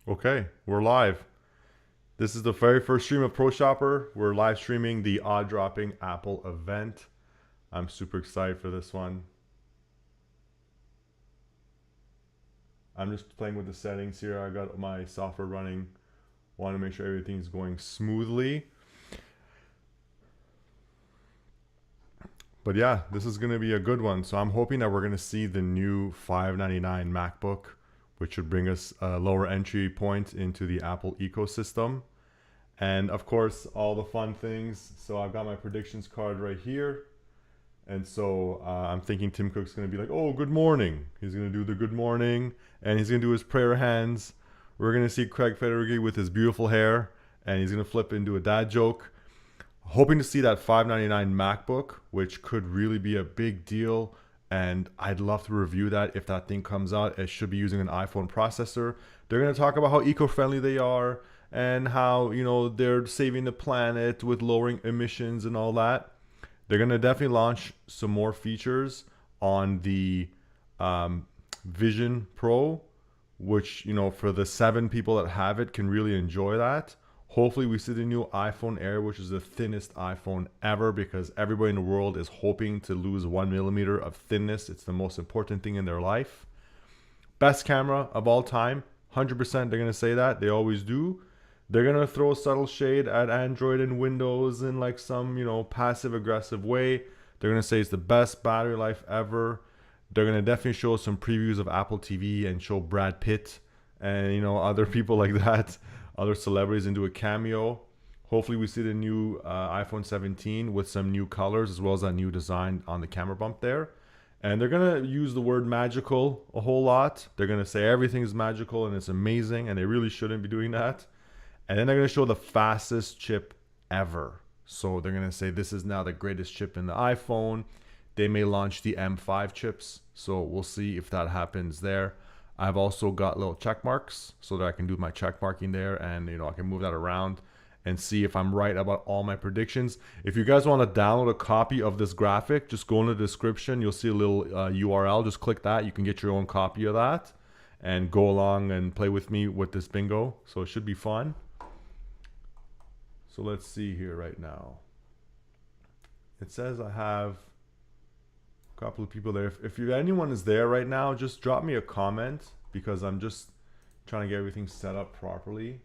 Okay, we're live. This is the very first stream of Pro Shopper. We're live streaming the odd dropping Apple event. I'm super excited for this one. I'm just playing with the settings here. I got my software running. Want to make sure everything's going smoothly. But yeah, this is going to be a good one. So I'm hoping that we're going to see the new $599 MacBook, which should bring us a lower entry point into the Apple ecosystem. And of course, all the fun things. So I've got my predictions card right here. And so I'm thinking Tim Cook's going to be like, oh, good morning. He's going to do the good morning and he's going to do his prayer hands. We're going to see Craig Federighi with his beautiful hair and he's going to flip into a dad joke. Hoping to see that $599 MacBook, which could really be a big deal. And I'd love to review that if that thing comes out. It should be using an iPhone processor. They're going to talk about how eco-friendly they are and how, they're saving the planet with lowering emissions and all that. They're going to definitely launch some more features on the Vision Pro, which, for the 7 people that have it can really enjoy that. Hopefully we see the new iPhone Air, which is the thinnest iPhone ever because everybody in the world is hoping to lose 1 millimeter of thinness. It's the most important thing in their life. Best camera of all time, 100% they're going to say that. They always do. They're going to throw subtle shade at Android and Windows in like some, passive aggressive way. They're going to say it's the best battery life ever. They're going to definitely show some previews of Apple TV and show Brad Pitt and, other people like that, other celebrities into a cameo. Hopefully we see the new iPhone 17 with some new colors as well as that new design on the camera bump there. And they're going to use the word magical a whole lot. They're going to say everything is magical and it's amazing, and they really shouldn't be doing that. And then they're going to show the fastest chip ever. So they're going to say this is now the greatest chip in the iPhone. They may launch the M5 chips. So we'll see if that happens there. I've also got little check marks so that I can do my check marking there, and I can move that around and see if I'm right about all my predictions. If you guys want to download a copy of this graphic, just go in the description. You'll see a little URL. Just click that. You can get your own copy of that and go along and play with me with this bingo. So it should be fun. So let's see here right now. It says I have a couple of people there. If anyone is there right now, just drop me a comment because I'm just trying to get everything set up properly.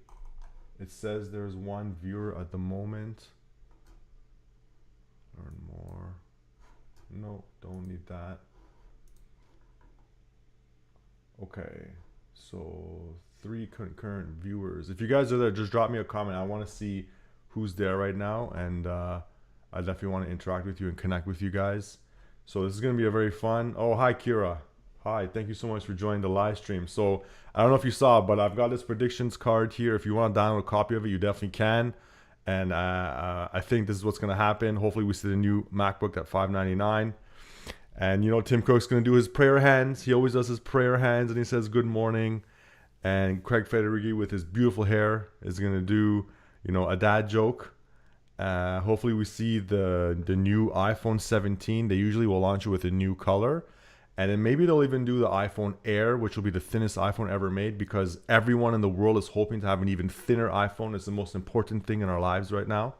It says there's one viewer at the moment. Learn more. No, don't need that. Okay, so 3 concurrent viewers. If you guys are there, just drop me a comment. I want to see who's there right now, and I definitely want to interact with you and connect with you guys. So this is going to be a very fun. Oh, hi Kira. Hi, thank you so much for joining the live stream. So I don't know if you saw, but I've got this predictions card here. If you want to download a copy of it, you definitely can. And I think this is what's going to happen. Hopefully we see the new MacBook at $599. And Tim Cook's going to do his prayer hands. He always does his prayer hands and he says good morning. And Craig Federighi with his beautiful hair is going to do a dad joke. Hopefully we see the new iPhone 17. They usually will launch it with a new color. And then maybe they'll even do the iPhone Air, which will be the thinnest iPhone ever made, because everyone in the world is hoping to have an even thinner iPhone. It's the most important thing in our lives right now.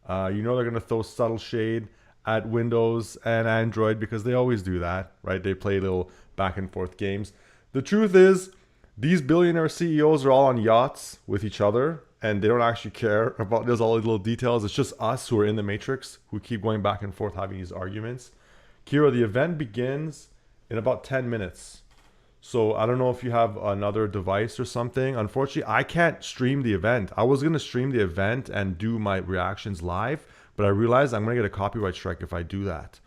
They're going to throw subtle shade at Windows and Android because they always do that, right? They play little back and forth games. The truth is, these billionaire CEOs are all on yachts with each other, and they don't actually care about those all the little details. It's just us who are in the matrix who keep going back and forth having these arguments. Kira, the event begins in about 10 minutes. So I don't know if you have another device or something. Unfortunately, I can't stream the event. I was going to stream the event and do my reactions live, but I realized I'm going to get a copyright strike if I do that.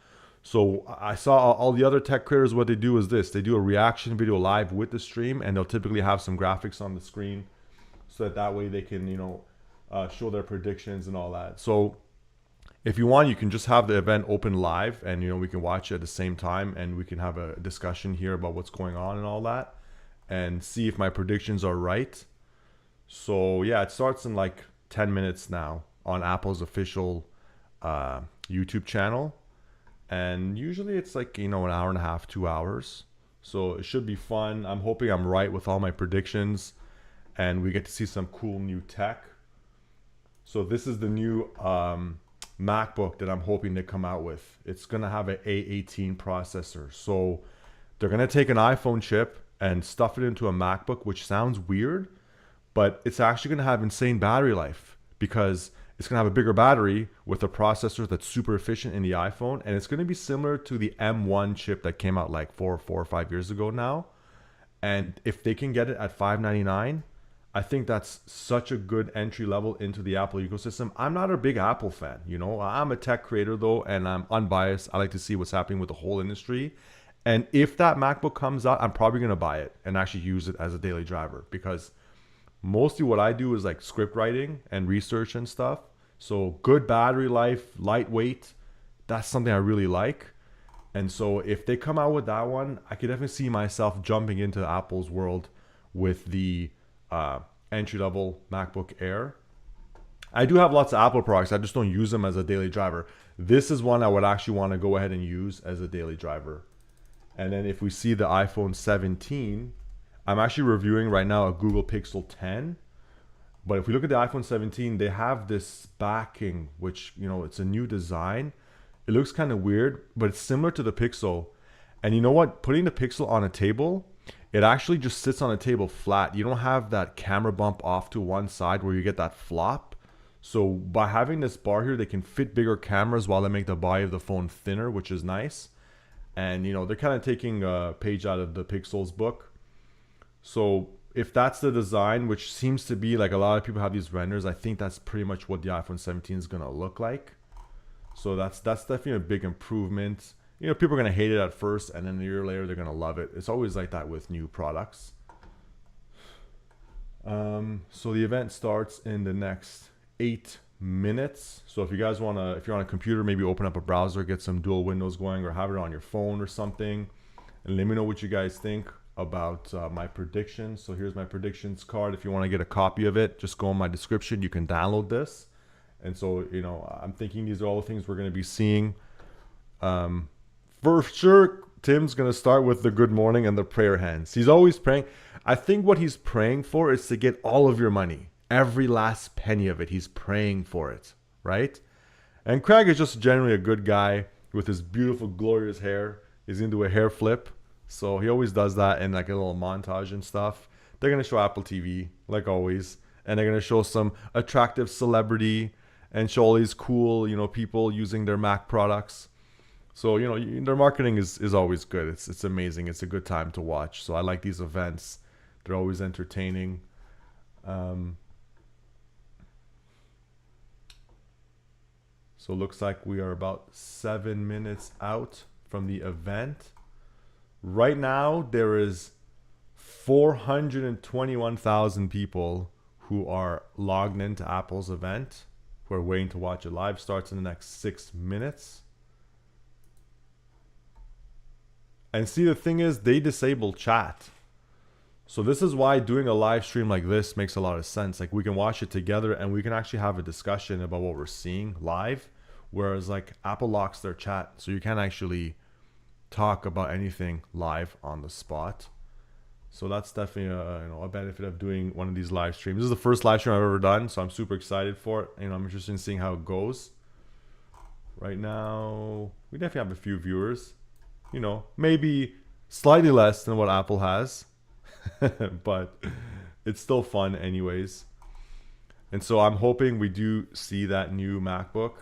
So I saw all the other tech creators, what they do is this. They do a reaction video live with the stream, and they'll typically have some graphics on the screen so that way they can, show their predictions and all that. So if you want, you can just have the event open live and, we can watch it at the same time and we can have a discussion here about what's going on and all that and see if my predictions are right. So yeah, it starts in like 10 minutes now on Apple's official YouTube channel. And usually it's like, an hour and a half, 2 hours. So it should be fun. I'm hoping I'm right with all my predictions. and we get to see some cool new tech. So this is the new MacBook that I'm hoping to come out with. It's gonna have an A18 processor. So they're gonna take an iPhone chip and stuff it into a MacBook, which sounds weird, but it's actually gonna have insane battery life because it's gonna have a bigger battery with a processor that's super efficient in the iPhone, and it's gonna be similar to the M1 chip that came out like four or 5 years ago now. And if they can get it at $599, I think that's such a good entry level into the Apple ecosystem. I'm not a big Apple fan, you know. I'm a tech creator though, and I'm unbiased. I like to see what's happening with the whole industry. And if that MacBook comes out, I'm probably gonna buy it and actually use it as a daily driver because mostly what I do is like script writing and research and stuff. So good battery life, lightweight, that's something I really like. And so if they come out with that one, I could definitely see myself jumping into Apple's world with the entry level MacBook Air. I do have lots of Apple products. I just don't use them as a daily driver. This is one I would actually want to go ahead and use as a daily driver. And then if we see the iPhone 17, I'm actually reviewing right now a Google Pixel 10. But if we look at the iPhone 17, they have this backing, which, you know, it's a new design. It looks kind of weird, but it's similar to the Pixel. And you know what? Putting the Pixel on a table, it actually just sits on a table flat. You don't have that camera bump off to one side where you get that flop. So by having this bar here, they can fit bigger cameras while they make the body of the phone thinner, which is nice. And, you know, they're kind of taking a page out of the Pixel's book. So if that's the design, which seems to be like a lot of people have these renders, I think that's pretty much what the iPhone 17 is going to look like. So that's definitely a big improvement. You know, people are going to hate it at first, and then a year later, they're going to love it. It's always like that with new products. So the event starts in the next 8 minutes. So if you guys want to, if you're on a computer, maybe open up a browser, get some dual windows going, or have it on your phone or something. And let me know what you guys think about my predictions. So here's my predictions card. If you want to get a copy of it, just go in my description. You can download this. And so, you know, I'm thinking these are all the things we're going to be seeing. For sure, Tim's going to start with the good morning and the prayer hands. He's always praying. I think what he's praying for is to get all of your money. Every last penny of it. He's praying for it, right? And Craig is just generally a good guy with his beautiful, glorious hair. He's into a hair flip. So he always does that in like a little montage and stuff. They're going to show Apple TV, like always. And they're going to show some attractive celebrity and show all these cool, you know, people using their Mac products. So, you know, their marketing is always good. It's amazing. It's a good time to watch. So I like these events. They're always entertaining. So it looks like we are about 7 minutes out from the event. Right now, there is 421,000 people who are logged into Apple's event, who are waiting to watch it live. Starts in the next 6 minutes. And see, the thing is, they disable chat. So this is why doing a live stream like this makes a lot of sense. Like, we can watch it together and we can actually have a discussion about what we're seeing live. Whereas like Apple locks their chat, so you can't actually talk about anything live on the spot. So that's definitely a benefit of doing one of these live streams. This is the first live stream I've ever done, so I'm super excited for it. You know, I'm interested in seeing how it goes. Right now, we definitely have a few viewers. You know, maybe slightly less than what Apple has, but it's still fun anyways. And so I'm hoping we do see that new MacBook.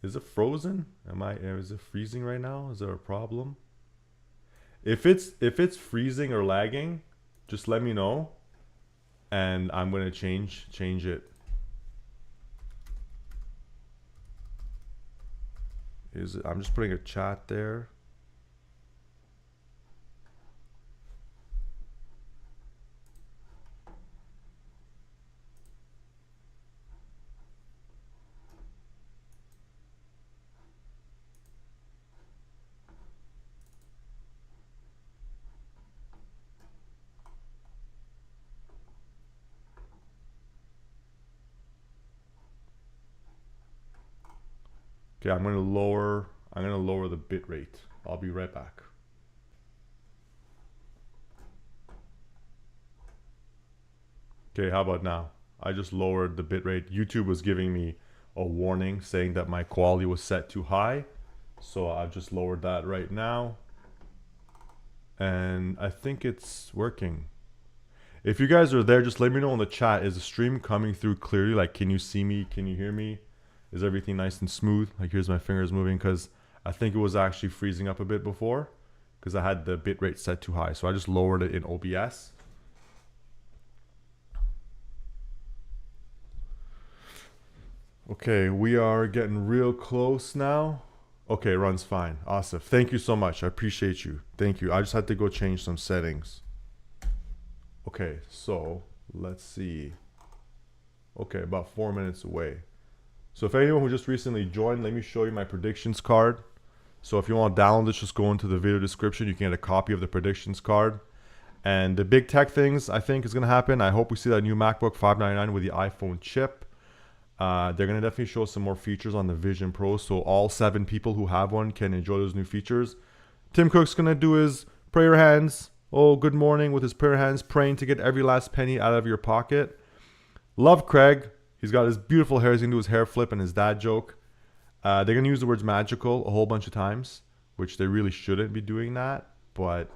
Is it frozen? Is it freezing right now? Is there a problem? If it's freezing or lagging, just let me know and I'm going to change it. I'm just putting a chat there. Okay, I'm gonna lower the bit rate. I'll be right back. Okay, how about now? I just lowered the bitrate. YouTube was giving me a warning saying that my quality was set too high. So I've just lowered that right now. And I think it's working. If you guys are there, just let me know in the chat. Is the stream coming through clearly? Like, can you see me? Can you hear me? Is everything nice and smooth? Like, here's my fingers moving because I think it was actually freezing up a bit before because I had the bitrate set too high. So I just lowered it in OBS. Okay, we are getting real close now. Okay, runs fine. Awesome. Thank you so much. I appreciate you. Thank you. I just had to go change some settings. Okay, so let's see. Okay, about 4 minutes away. So if anyone who just recently joined, let me show you my predictions card. So if you want to download this, just go into the video description. You can get a copy of the predictions card. And the big tech things I think is going to happen. I hope we see that new MacBook 599 with the iPhone chip. They're going to definitely show some more features on the Vision Pro. So all 7 people who have one can enjoy those new features. Tim Cook's going to do his prayer hands. Oh, good morning with his prayer hands, praying to get every last penny out of your pocket. Love Craig. He's got his beautiful hair. He's going to do his hair flip and his dad joke. They're going to use the words magical a whole bunch of times, which they really shouldn't be doing that. But,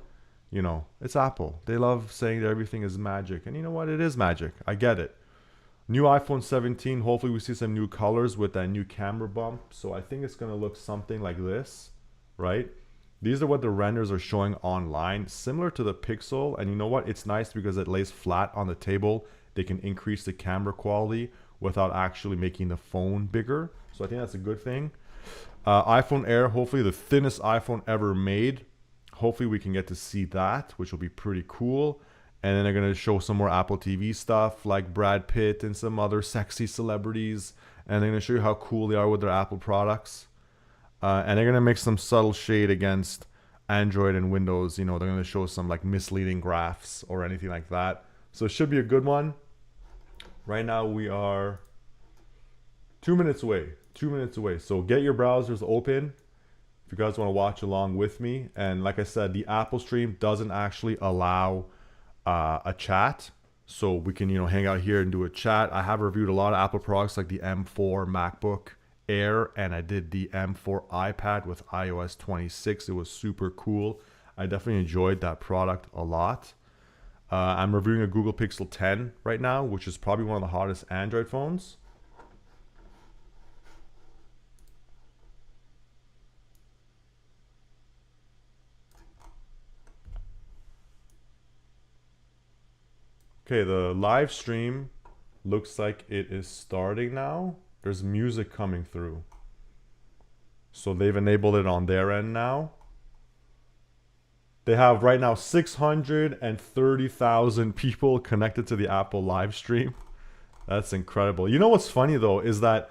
you know, it's Apple. They love saying that everything is magic. And you know what? It is magic. I get it. New iPhone 17. Hopefully we see some new colors with that new camera bump. So I think it's going to look something like this, right? These are what the renders are showing online, similar to the Pixel. And you know what? It's nice because it lays flat on the table. They can increase the camera quality without actually making the phone bigger. So I think that's a good thing. iPhone Air, hopefully the thinnest iPhone ever made. Hopefully we can get to see that, which will be pretty cool. And then they're going to show some more Apple TV stuff like Brad Pitt and some other sexy celebrities. And they're going to show you how cool they are with their Apple products. And they're going to make some subtle shade against Android and Windows. You know, they're going to show some like misleading graphs or anything like that. So it should be a good one. Right now we are 2 minutes away. 2 minutes away. So get your browsers open if you guys want to watch along with me. And like I said, the Apple stream doesn't actually allow a chat. So we can, you know, hang out here and do a chat. I have reviewed a lot of Apple products like the M4 MacBook Air, and I did the M4 iPad with iOS 26. It was super cool. I definitely enjoyed that product a lot. I'm reviewing a Google Pixel 10 right now, which is probably one of the hottest Android phones. Okay, the live stream looks like it is starting now. There's music coming through. So they've enabled it on their end now. They have right now 630,000 people connected to the Apple live stream. That's incredible. You know what's funny though is that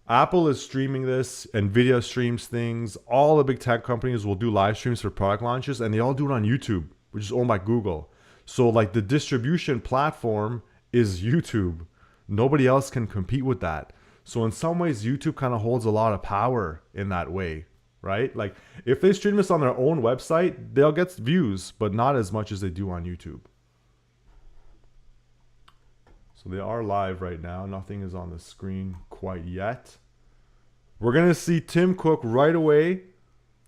Apple is streaming this, Nvidia streams things. All the big tech companies will do live streams for product launches, and they all do it on YouTube, which is owned by Google. So like the distribution platform is YouTube. Nobody else can compete with that. So in some ways, YouTube kind of holds a lot of power in that way, right? Like if they stream this on their own website, they'll get views, but not as much as they do on YouTube. So they are live right now. Nothing is on the screen quite yet. We're going to see Tim Cook right away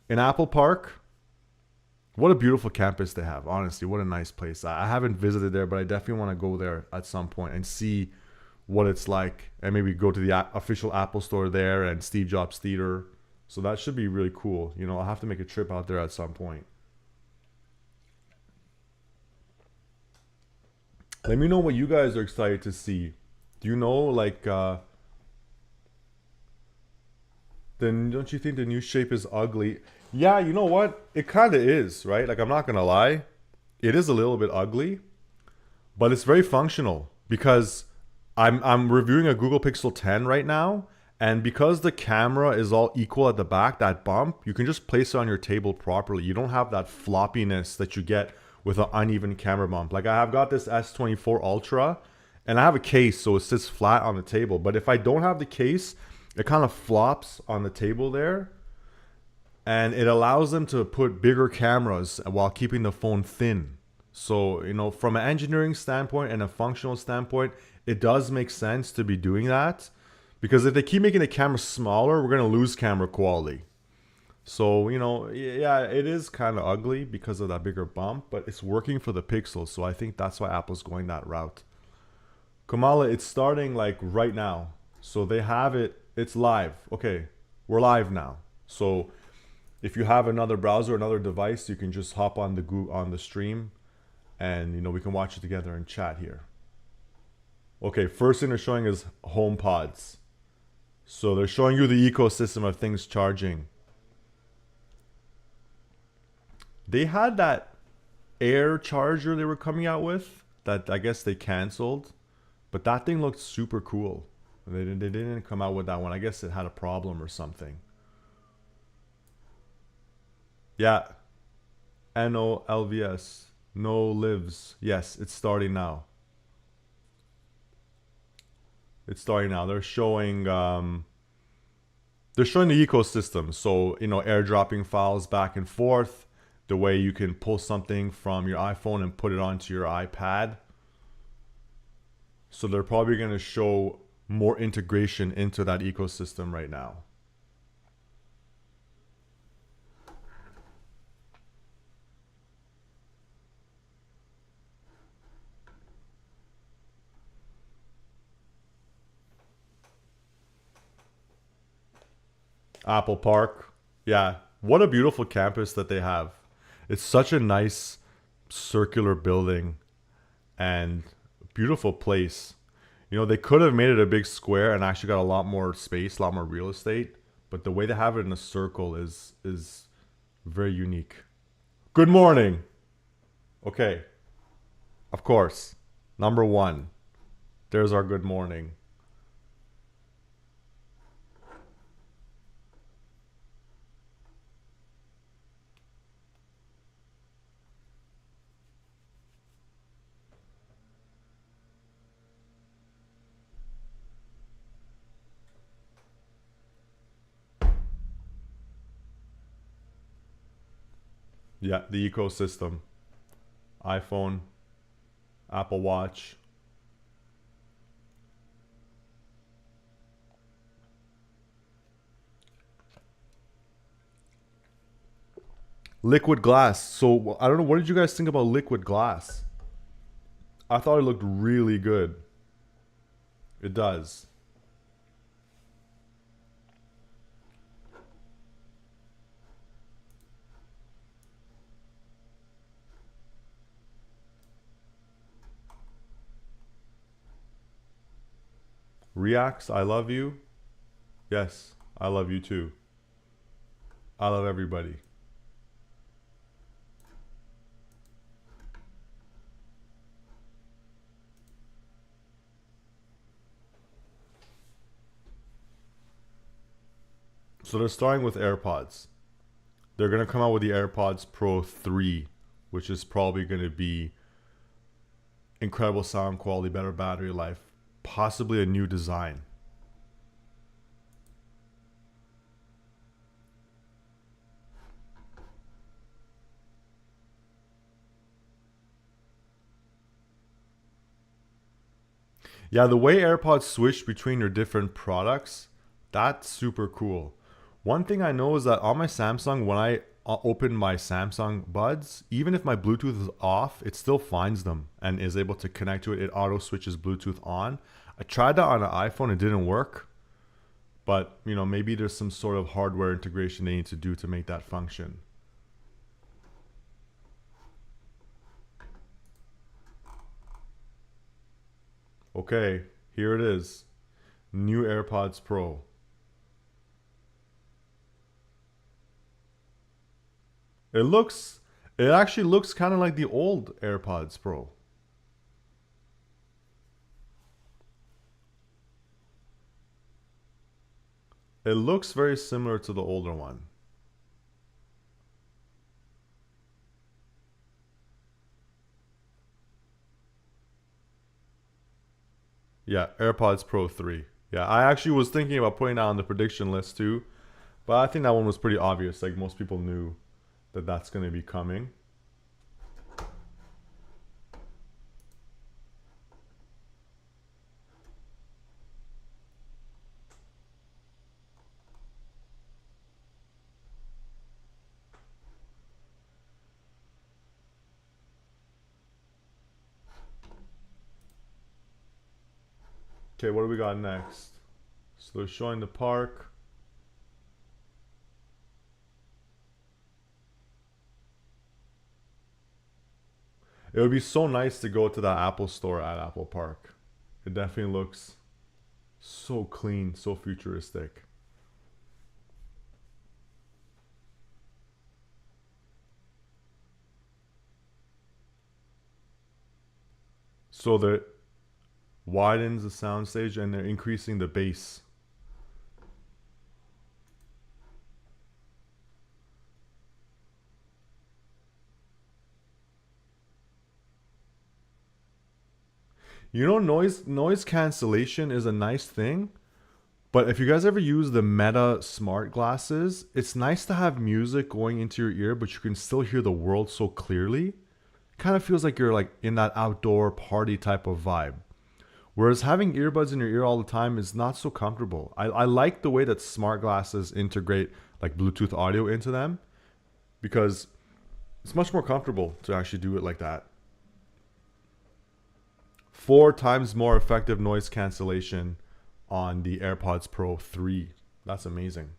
in Apple Park. What a beautiful campus they have. Honestly, what a nice place. I haven't visited there, but I definitely want to go there at some point and see what it's like. And maybe go to the official Apple store there and Steve Jobs Theater. So that should be really cool. You know, I'll have to make a trip out there at some point. Let me know what you guys are excited to see. Do you know, like, then don't you think the new shape is ugly? Yeah, you know what? It kind of is, right? Like, I'm not going to lie. It is a little bit ugly, but it's very functional because I'm reviewing a Google Pixel 10 right now. And because the camera is all equal at the back, that bump, you can just place it on your table properly. You don't have that floppiness that you get with an uneven camera bump. Like I have got this S24 Ultra and I have a case so it sits flat on the table. But if I don't have the case, it kind of flops on the table there. And it allows them to put bigger cameras while keeping the phone thin. So, from an engineering standpoint and a functional standpoint, it does make sense to be doing that. Because if they keep making the camera smaller, we're going to lose camera quality. So, yeah, it is kind of ugly because of that bigger bump, but it's working for the Pixel. So I think that's why Apple's going that route. Kamala, it's starting like right now. So they have it, it's live. Okay, we're live now. So if you have another browser, another device, you can just hop on the stream and we can watch it together and chat here. Okay, first thing they're showing is HomePods. So they're showing you the ecosystem of things charging. They had that Air charger they were coming out with that I guess they canceled, but that thing looked super cool. They didn't come out with that one. I guess it had a problem or something. Yeah, NOLVS. No lives. Yes, it's starting now. It's starting now. They're showing the ecosystem. So, airdropping files back and forth, the way you can pull something from your iPhone and put it onto your iPad. So they're probably going to show more integration into that ecosystem right now. Apple Park. Yeah. What a beautiful campus that they have. It's such a nice circular building and beautiful place. They could have made it a big square and actually got a lot more space, a lot more real estate. But the way they have it in a circle is very unique. Good morning. Okay. Of course. Number one. There's our good morning. Yeah, the ecosystem. iPhone, Apple Watch. Liquid glass. So I don't know. What did you guys think about liquid glass? I thought it looked really good. It does. Reacts, I love you. Yes, I love you too. I love everybody. So they're starting with AirPods. They're going to come out with the AirPods Pro 3, which is probably going to be incredible sound quality, better battery life, possibly a new design. Yeah, the way AirPods switch between your different products, that's super cool. One thing I know is that on my Samsung, when I open my Samsung buds, even if my Bluetooth is off, it still finds them and is able to connect to it. It auto switches Bluetooth on. I tried that on an iPhone, it didn't work. But, maybe there's some sort of hardware integration they need to do to make that function. Okay, here it is. New AirPods Pro. It actually looks kind of like the old AirPods Pro. It looks very similar to the older one. Yeah, AirPods Pro 3. Yeah, I actually was thinking about putting that on the prediction list too, but I think that one was pretty obvious. Like most people knew that that's going to be coming. Okay, what do we got next? So they're showing the park. It would be so nice to go to that Apple store at Apple Park. It definitely looks so clean, so futuristic. So that widens the soundstage and they're increasing the bass. You know, noise cancellation is a nice thing, but if you guys ever use the Meta smart glasses, it's nice to have music going into your ear, but you can still hear the world so clearly. Kind of feels like you're like in that outdoor party type of vibe. Whereas having earbuds in your ear all the time is not so comfortable. I like the way that smart glasses integrate like Bluetooth audio into them because it's much more comfortable to actually do it like that. 4 times more effective noise cancellation on the AirPods Pro 3. That's amazing.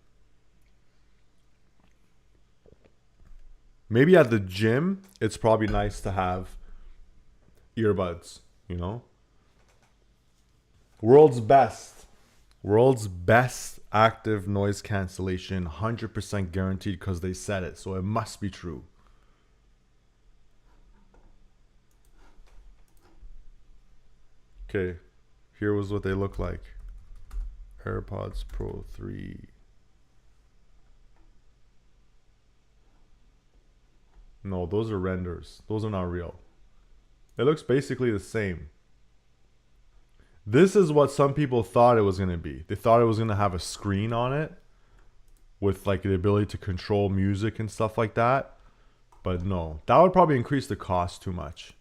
Maybe at the gym, it's probably nice to have earbuds, you know? World's best. World's best active noise cancellation, 100% guaranteed because they said it, so it must be true. Okay, here was what they look like. AirPods Pro 3. No, those are renders. Those are not real. It looks basically the same. This is what some people thought it was going to be. They thought it was going to have a screen on it with like the ability to control music and stuff like that. But no, that would probably increase the cost too much.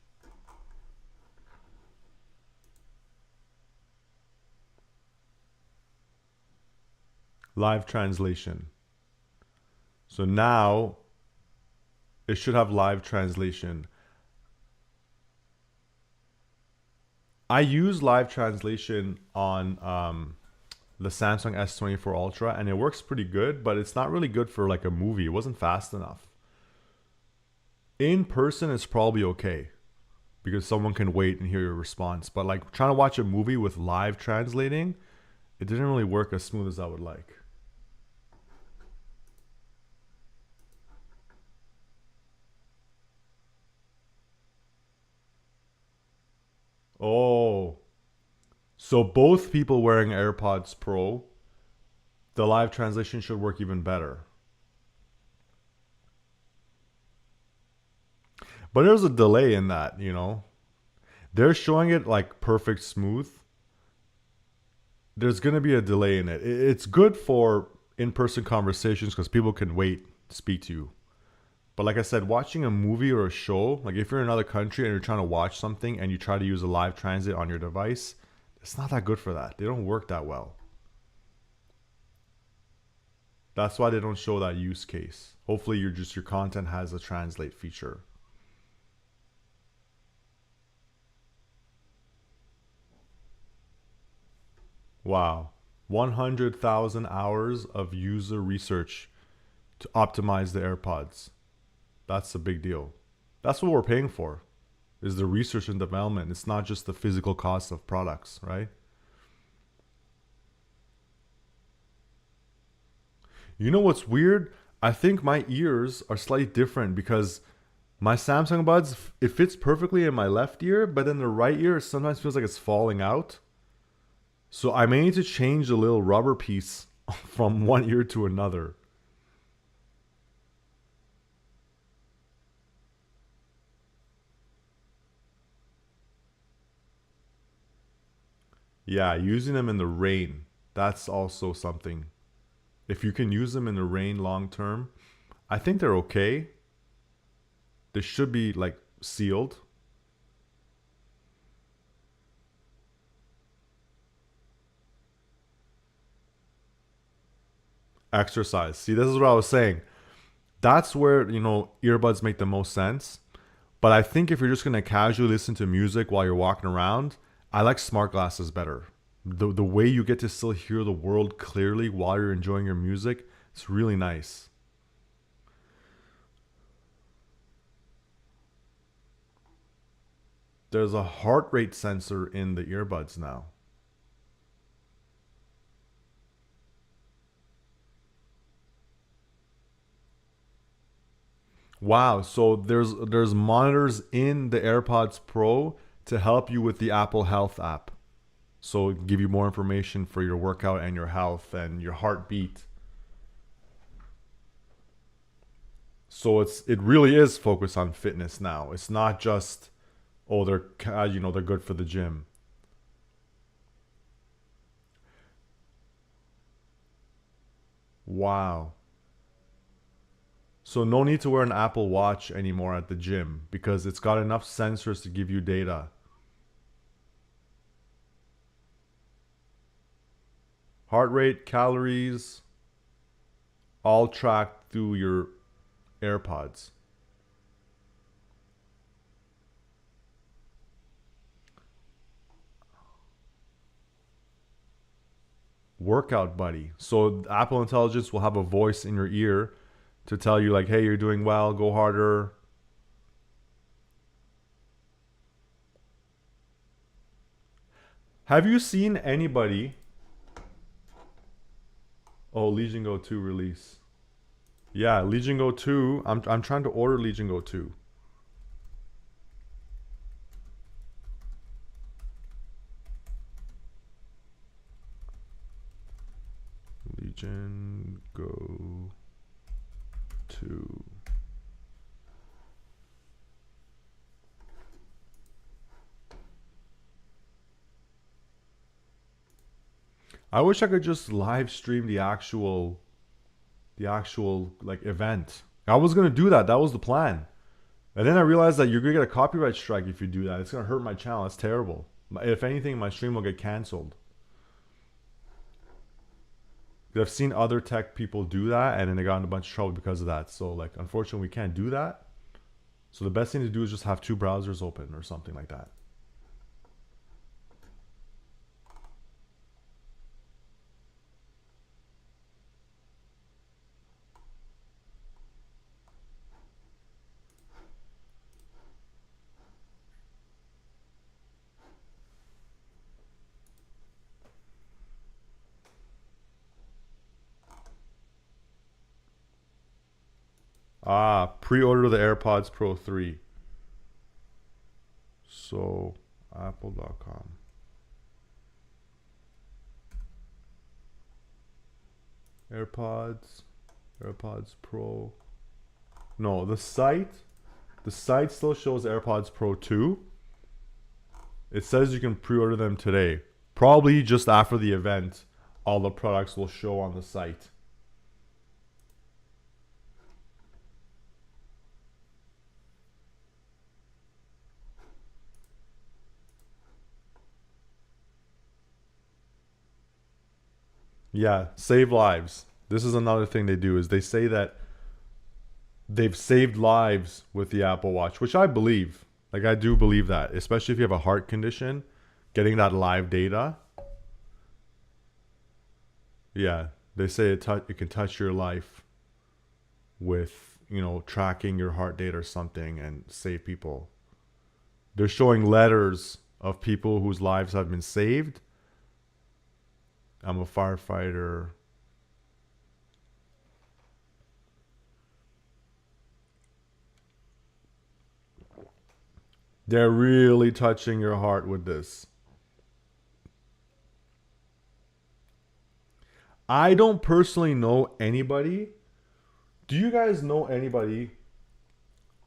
Live translation. So now it should have live translation. I use live translation on the Samsung S24 Ultra and it works pretty good, but it's not really good for like a movie. It wasn't fast enough. In person, it's probably okay because someone can wait and hear your response. But like trying to watch a movie with live translating, it didn't really work as smooth as I would like. Oh, so both people wearing AirPods Pro, the live translation should work even better. But there's a delay in that, you know? They're showing it like perfect smooth. There's going to be a delay in it. It's good for in person conversations because people can wait to speak to you. But like I said, watching a movie or a show, like if you're in another country and you're trying to watch something and you try to use a live transit on your device, it's not that good for that. They don't work that well. That's why they don't show that use case. Hopefully your content has a translate feature. Wow. 100,000 hours of user research to optimize the AirPods. That's a big deal. That's what we're paying for, is the research and development. It's not just the physical cost of products, right? You know what's weird? I think my ears are slightly different because my Samsung buds, it fits perfectly in my left ear, but then the right ear sometimes feels like it's falling out. So I may need to change the little rubber piece from one ear to another. Yeah, using them in the rain. That's also something. If you can use them in the rain long term, I think they're okay. They should be like sealed. Exercise. See, this is what I was saying. That's where, earbuds make the most sense. But I think if you're just going to casually listen to music while you're walking around, I like smart glasses better The way you get to still hear the world clearly while you're enjoying your music, it's really nice. There's a heart rate sensor in the earbuds now. Wow, so there's monitors in the AirPods Pro to help you with the Apple Health app. So give you more information for your workout and your health and your heartbeat. So it really is focused on fitness now. It's not just, oh, they're good for the gym. Wow. So no need to wear an Apple Watch anymore at the gym because it's got enough sensors to give you data. Heart rate, calories, all tracked through your AirPods. Workout buddy. So Apple Intelligence will have a voice in your ear to tell you like, hey, you're doing well, go harder. Have you seen anybody? Oh, Legion Go 2 release. Yeah, Legion Go 2. I'm trying to order Legion Go 2. Legion Go 2. I wish I could just live stream the actual like event. I was gonna do that. That was the plan. And then I realized that you're gonna get a copyright strike if you do that. It's gonna hurt my channel. It's terrible. If anything, my stream will get canceled. I've seen other tech people do that, and then they got in a bunch of trouble because of that. So like, unfortunately, we can't do that. So the best thing to do is just have two browsers open or something like that. Pre-order the AirPods Pro 3. So, apple.com. AirPods Pro. No, the site still shows AirPods Pro 2. It says you can pre-order them today. Probably just after the event, all the products will show on the site. Yeah, save lives. This is another thing they do is they say that they've saved lives with the Apple Watch, which I believe. Like I do believe that, especially if you have a heart condition, getting that live data. Yeah, they say it can touch your life with, tracking your heart data or something and save people. They're showing letters of people whose lives have been saved. I'm a firefighter. They're really touching your heart with this. I don't personally know anybody. Do you guys know anybody?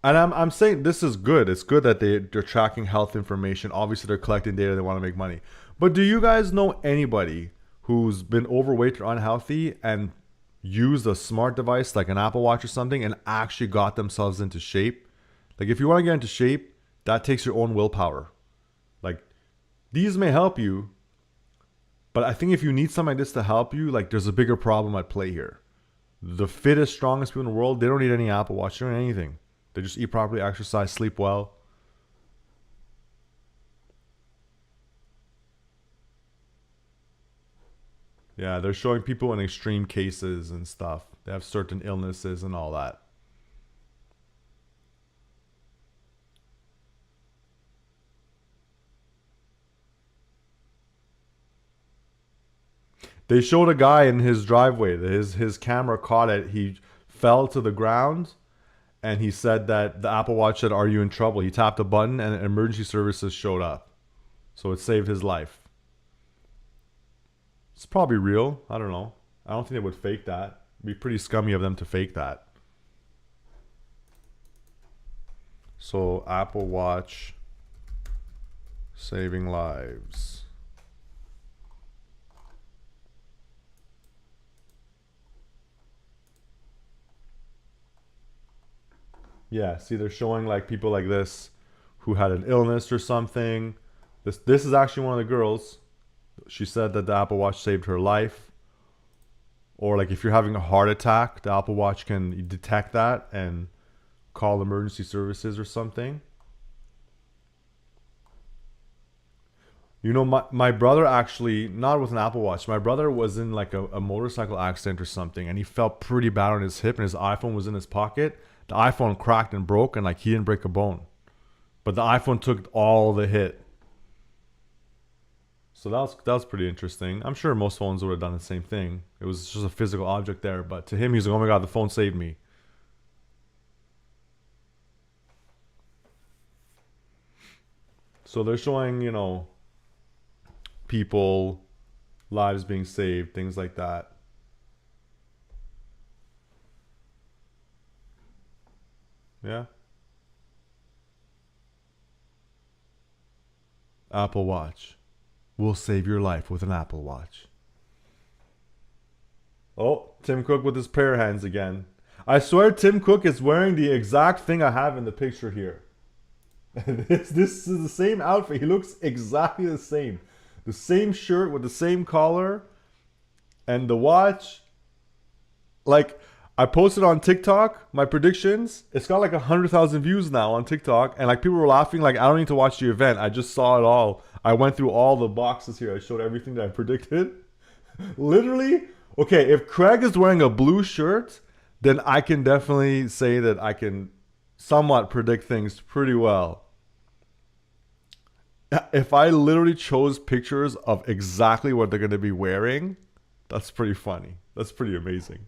And I'm saying this is good. It's good that they're tracking health information. Obviously, they're collecting data. They want to make money. But do you guys know anybody who's been overweight or unhealthy and used a smart device like an Apple Watch or something and actually got themselves into shape? Like if you want to get into shape, that takes your own willpower. Like these may help you, but I think if you need something like this to help you, like there's a bigger problem at play here. The fittest, strongest people in the world, they don't need any Apple Watch, they don't need anything. They just eat properly, exercise, sleep well. Yeah, they're showing people in extreme cases and stuff. They have certain illnesses and all that. They showed a guy in his driveway. His camera caught it. He fell to the ground, and he said that the Apple Watch said, "Are you in trouble?" He tapped a button, and emergency services showed up. So it saved his life. It's probably real. I don't know. I don't think they would fake that. It'd be pretty scummy of them to fake that. So Apple Watch saving lives. Yeah, see, they're showing like people like this who had an illness or something. This is actually one of the girls. She said that the Apple Watch saved her life. Or like if you're having a heart attack, the Apple Watch can detect that and call emergency services or something. You know, my brother actually, not with an Apple Watch, my brother was in like a motorcycle accident or something, and he felt pretty bad on his hip, and his iPhone was in his pocket. The iPhone cracked and broke, and like he didn't break a bone. But the iPhone took all the hit. So that was pretty interesting. I'm sure most phones would have done the same thing. It was just a physical object there, but to him, he's like, "Oh my god, the phone saved me." So they're showing, people, lives being saved, things like that. Yeah. Apple Watch. We'll save your life with an Apple Watch. Oh, Tim Cook with his prayer hands again. I swear Tim Cook is wearing the exact thing I have in the picture here. This is the same outfit. He looks exactly the same. The same shirt with the same collar and the watch. Like, I posted on TikTok my predictions. It's got like 100,000 views now on TikTok, and like people were laughing. Like, I don't need to watch the event. I just saw it all. I went through all the boxes here. I showed everything that I predicted. Literally, okay. If Craig is wearing a blue shirt, then I can definitely say that I can somewhat predict things pretty well. If I literally chose pictures of exactly what they're going to be wearing, that's pretty funny. That's pretty amazing.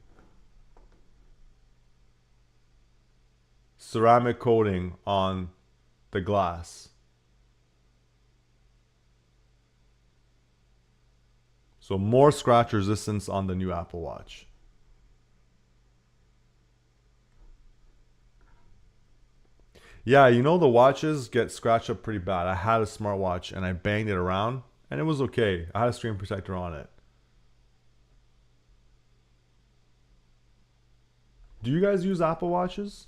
Ceramic coating on the glass. So more scratch resistance on the new Apple Watch. Yeah, the watches get scratched up pretty bad. I had a smartwatch and I banged it around and it was okay. I had a screen protector on it. Do you guys use Apple Watches?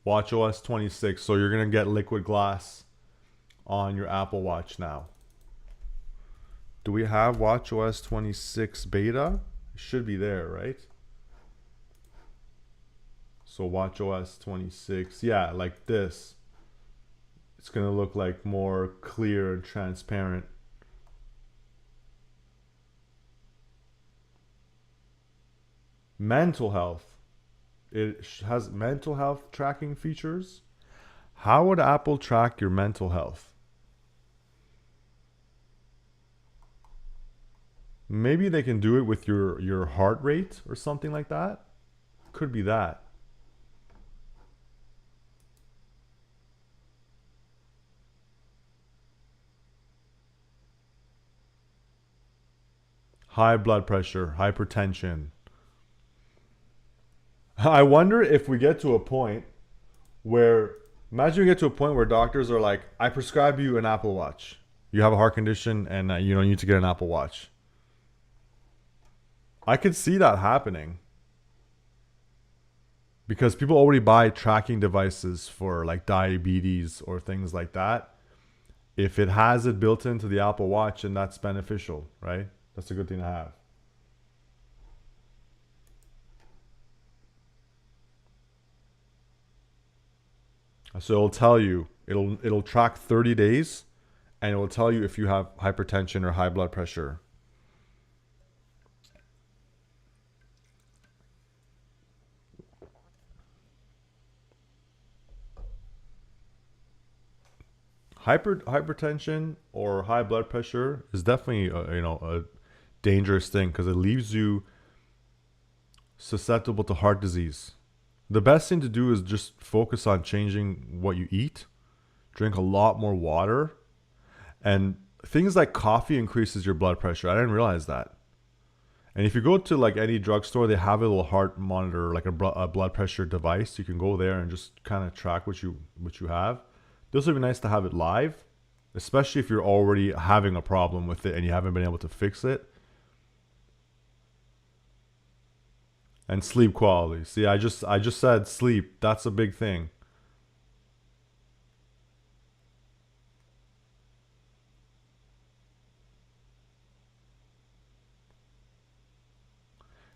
Watch OS 26. So you're going to get liquid glass on your Apple Watch now. Do we have Watch OS 26 beta? It should be there, right? So Watch OS 26. Yeah, like this. It's going to look like more clear and transparent. Mental health. It has mental health tracking features. How would Apple track your mental health? Maybe they can do it with your heart rate or something like that. Could be that. High blood pressure, hypertension. I wonder if we get to a point where, imagine we get to a point where doctors are like, I prescribe you an Apple Watch. You have a heart condition and you don't need to get an Apple Watch. I could see that happening. Because people already buy tracking devices for like diabetes or things like that. If it has it built into the Apple Watch, and that's beneficial, right? That's a good thing to have. So it'll tell you, it'll track 30 days and it will tell you if you have hypertension or high blood pressure. Hypertension or high blood pressure is definitely a dangerous thing because it leaves you susceptible to heart disease. The best thing to do is just focus on changing what you eat, drink a lot more water, and things like coffee increases your blood pressure. I didn't realize that. And if you go to like any drugstore, they have a little heart monitor, like a blood pressure device. You can go there and just kind of track what you have. This would be nice to have it live, especially if you're already having a problem with it and you haven't been able to fix it. And sleep quality. See, I just said sleep. That's a big thing.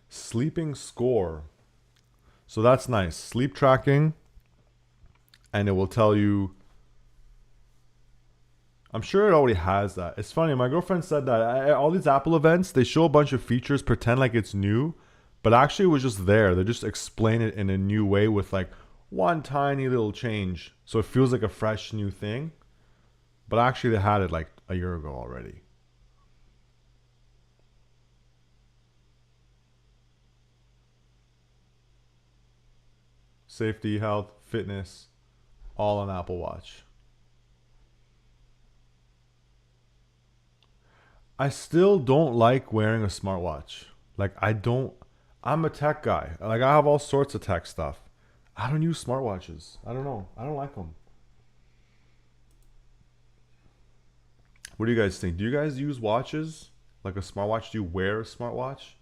Sleeping score. So that's nice. Sleep tracking, and it will tell you. I'm sure it already has that. It's funny. My girlfriend said that all these Apple events, they show a bunch of features, pretend like it's new, but actually it was just there. They just explain it in a new way with like one tiny little change, so it feels like a fresh new thing. But actually, they had it like a year ago already. Safety, health, fitness, all on Apple Watch. I still don't like wearing a smartwatch. Like I don't. I'm a tech guy. Like I have all sorts of tech stuff. I don't use smartwatches. I don't know. I don't like them. What do you guys think? Do you guys use watches? Like a smartwatch? Do you wear a smartwatch?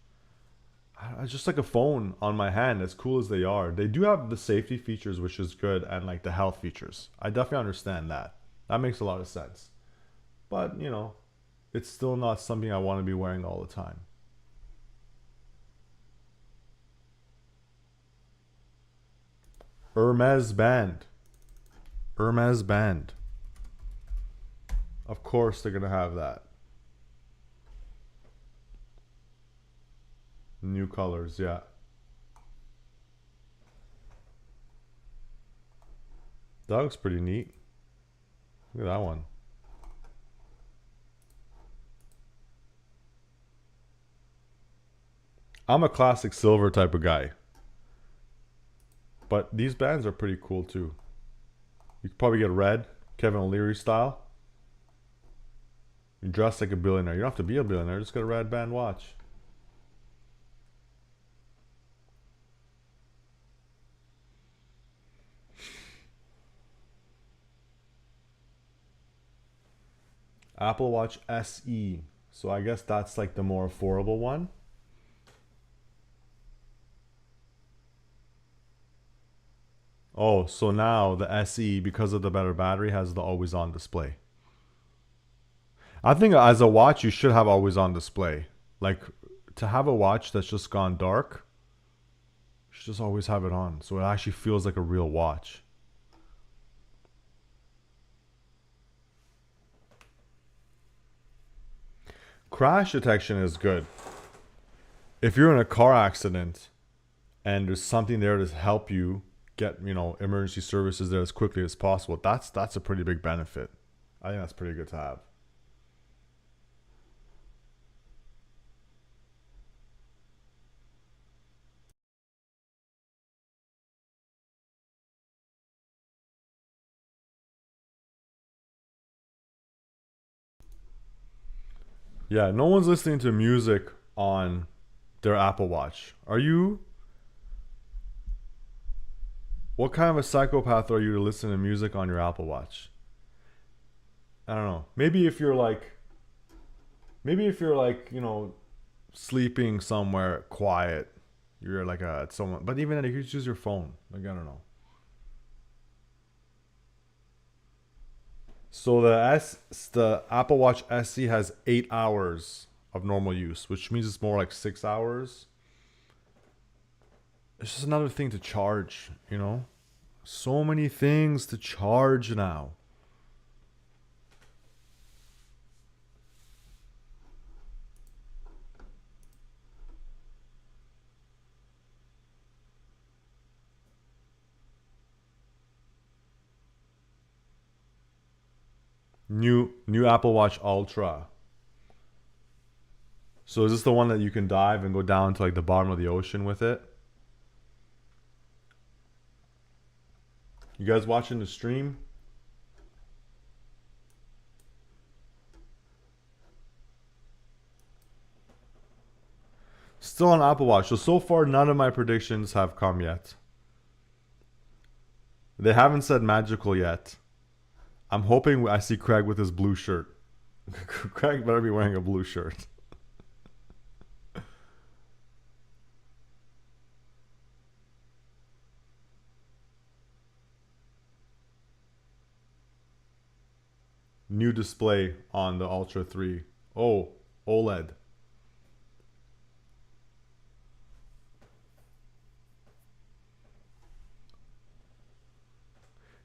It's just like a phone on my hand, as cool as they are. They do have the safety features, which is good, and like the health features. I definitely understand that. That makes a lot of sense. But, it's still not something I want to be wearing all the time. Hermes band. Hermes band. Of course they're going to have that. New colors, yeah. That looks pretty neat. Look at that one. I'm a classic silver type of guy. But these bands are pretty cool too. You could probably get red, Kevin O'Leary style. You dress like a billionaire. You don't have to be a billionaire, just get a red band watch. Apple Watch SE. So I guess that's like the more affordable one. Oh, so now the SE, because of the better battery, has the always on display. I think as a watch, you should have always on display. Like to have a watch that's just gone dark, you should just always have it on. So it actually feels like a real watch. Crash detection is good. If you're in a car accident and there's something there to help you get, emergency services there as quickly as possible, that's a pretty big benefit. I think that's pretty good to have. Yeah, no one's listening to music on their Apple Watch. Are you? What kind of a psychopath are you to listen to music on your Apple Watch? I don't know. Maybe if you're like, sleeping somewhere quiet, you're like someone. But even then, you could just use your phone. Like I don't know. So the Apple Watch SE has 8 hours of normal use, which means it's more like 6 hours. It's just another thing to charge. So many things to charge now. New Apple Watch Ultra. So is this the one that you can dive and go down to like the bottom of the ocean with it? You guys watching the stream? Still on Apple Watch. So far none of my predictions have come yet. They haven't said magical yet. I'm hoping I see Craig with his blue shirt. Craig better be wearing a blue shirt. New display on the Ultra 3. Oh, OLED.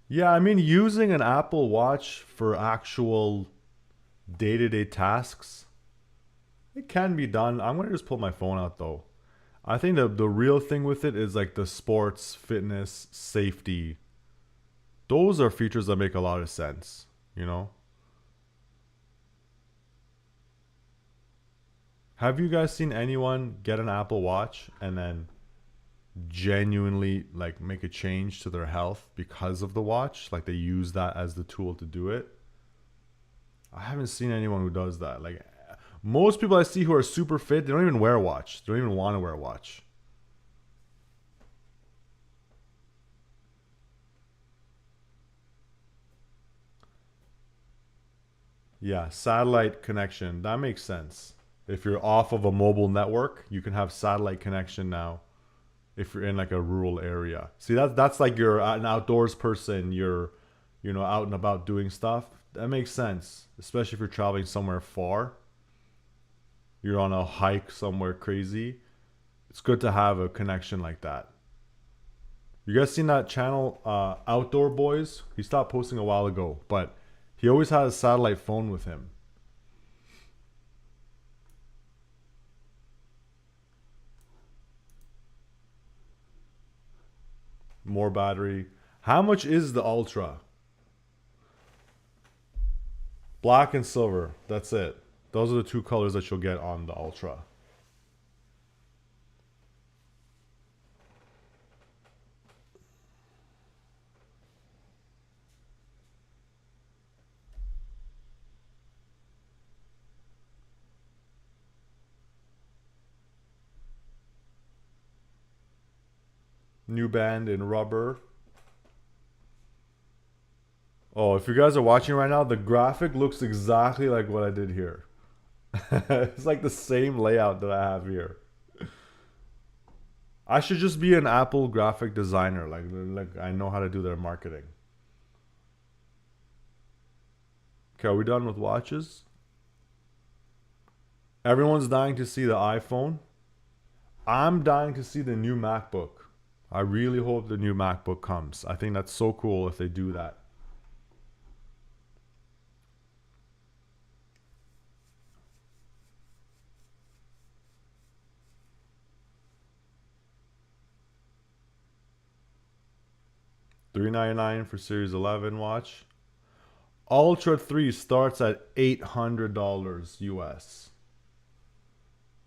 Yeah, I mean, using an Apple Watch for actual day-to-day tasks, it can be done. I'm gonna just pull my phone out though. I think the real thing with it is like the sports, fitness, safety. Those are features that make a lot of sense, you know? Have you guys seen anyone get an Apple Watch and then genuinely like make a change to their health because of the watch? Like they use that as the tool to do it? I haven't seen anyone who does that. Like most people I see who are super fit, they don't even wear a watch. They don't even want to wear a watch. Yeah, satellite connection. That makes sense. If you're off of a mobile network, you can have satellite connection now if you're in like a rural area. See, that's like you're an outdoors person, you're out and about doing stuff. That makes sense, especially if you're traveling somewhere far. You're on a hike somewhere crazy. It's good to have a connection like that. You guys seen that channel, Outdoor Boys? He stopped posting a while ago, but he always had a satellite phone with him. More battery. How much is the Ultra? Black and silver. That's it. Those are the two colors that you'll get on the Ultra. New band in rubber. Oh, if you guys are watching right now, the graphic looks exactly like what I did here. It's like the same layout that I have here. I should just be an Apple graphic designer. Like I know how to do their marketing. Okay, are we done with watches? Everyone's dying to see the iPhone. I'm dying to see the new MacBook. I really hope the new MacBook comes. I think that's so cool if they do that. $399 for Series 11 watch. Ultra 3 starts at $800 US.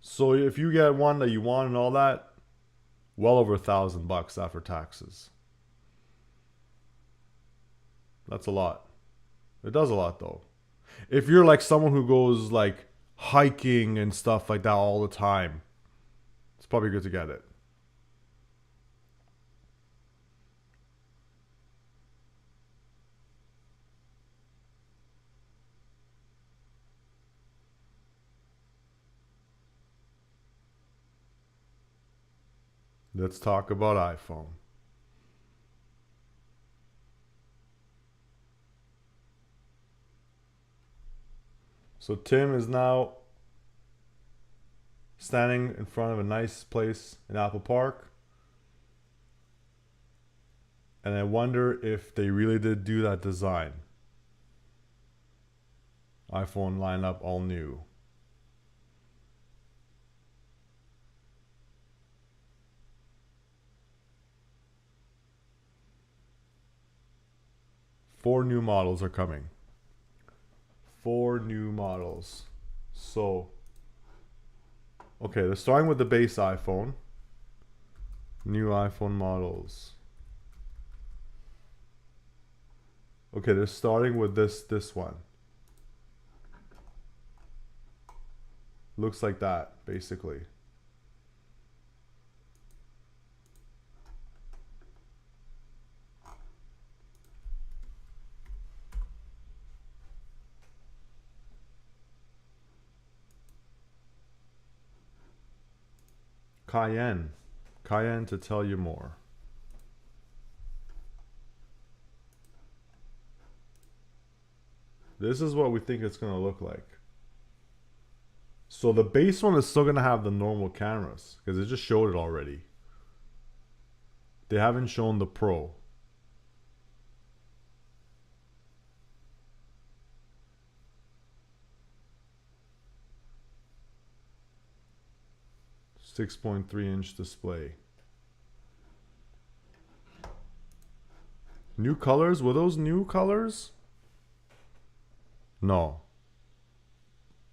So if you get one that you want and all that, well over $1,000 after taxes. That's a lot. It does a lot though. If you're like someone who goes like hiking and stuff like that all the time, it's probably good to get it. Let's talk about iPhone. So Tim is now standing in front of a nice place in Apple Park. And I wonder if they really did do that design. iPhone lineup all new. Four new models are coming. Four new models. So, okay, they're starting with the base iPhone. New iPhone models. Okay, they're starting with this one. Looks like that, basically. Cayenne. Cayenne to tell you more. This is what we think it's going to look like. So the base one is still going to have the normal cameras because it just showed it already. They haven't shown the Pro. .3-inch display. New colors? Were those new colors? No.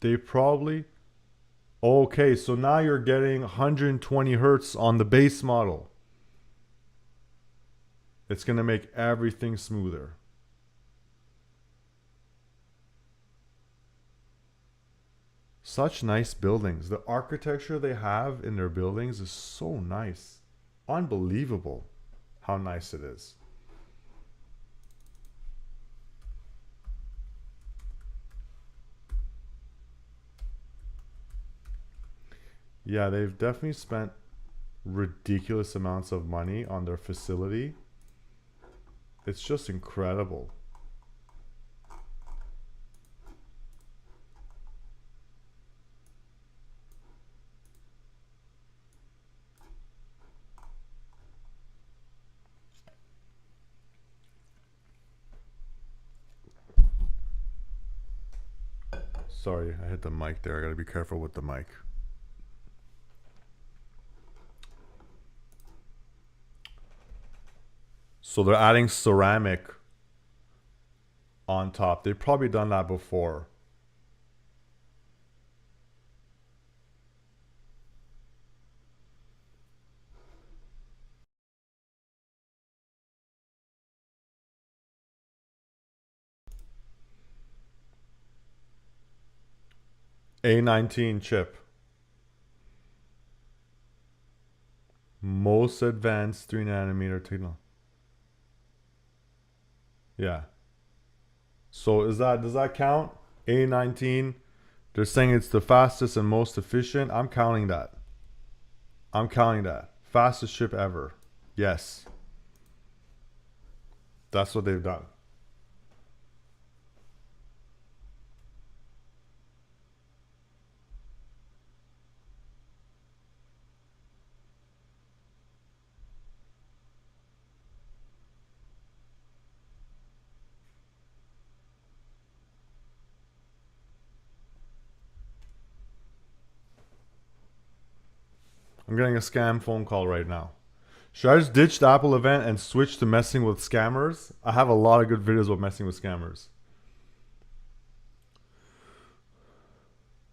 They probably... Okay, so now you're getting 120 hertz on the base model. It's going to make everything smoother. Such nice buildings. The architecture they have in their buildings is so nice. Unbelievable how nice it is. Yeah, they've definitely spent ridiculous amounts of money on their facility. It's just incredible. Sorry, I hit the mic there. I gotta be careful with the mic. So they're adding ceramic on top. They've probably done that before. A19 chip. Most advanced 3nm technology. Yeah. So does that count? A19. They're saying it's the fastest and most efficient. I'm counting that. I'm counting that. Fastest chip ever. Yes. That's what they've done. I'm getting a scam phone call right now. Should I just ditch the Apple event and switch to messing with scammers? I have a lot of good videos about messing with scammers.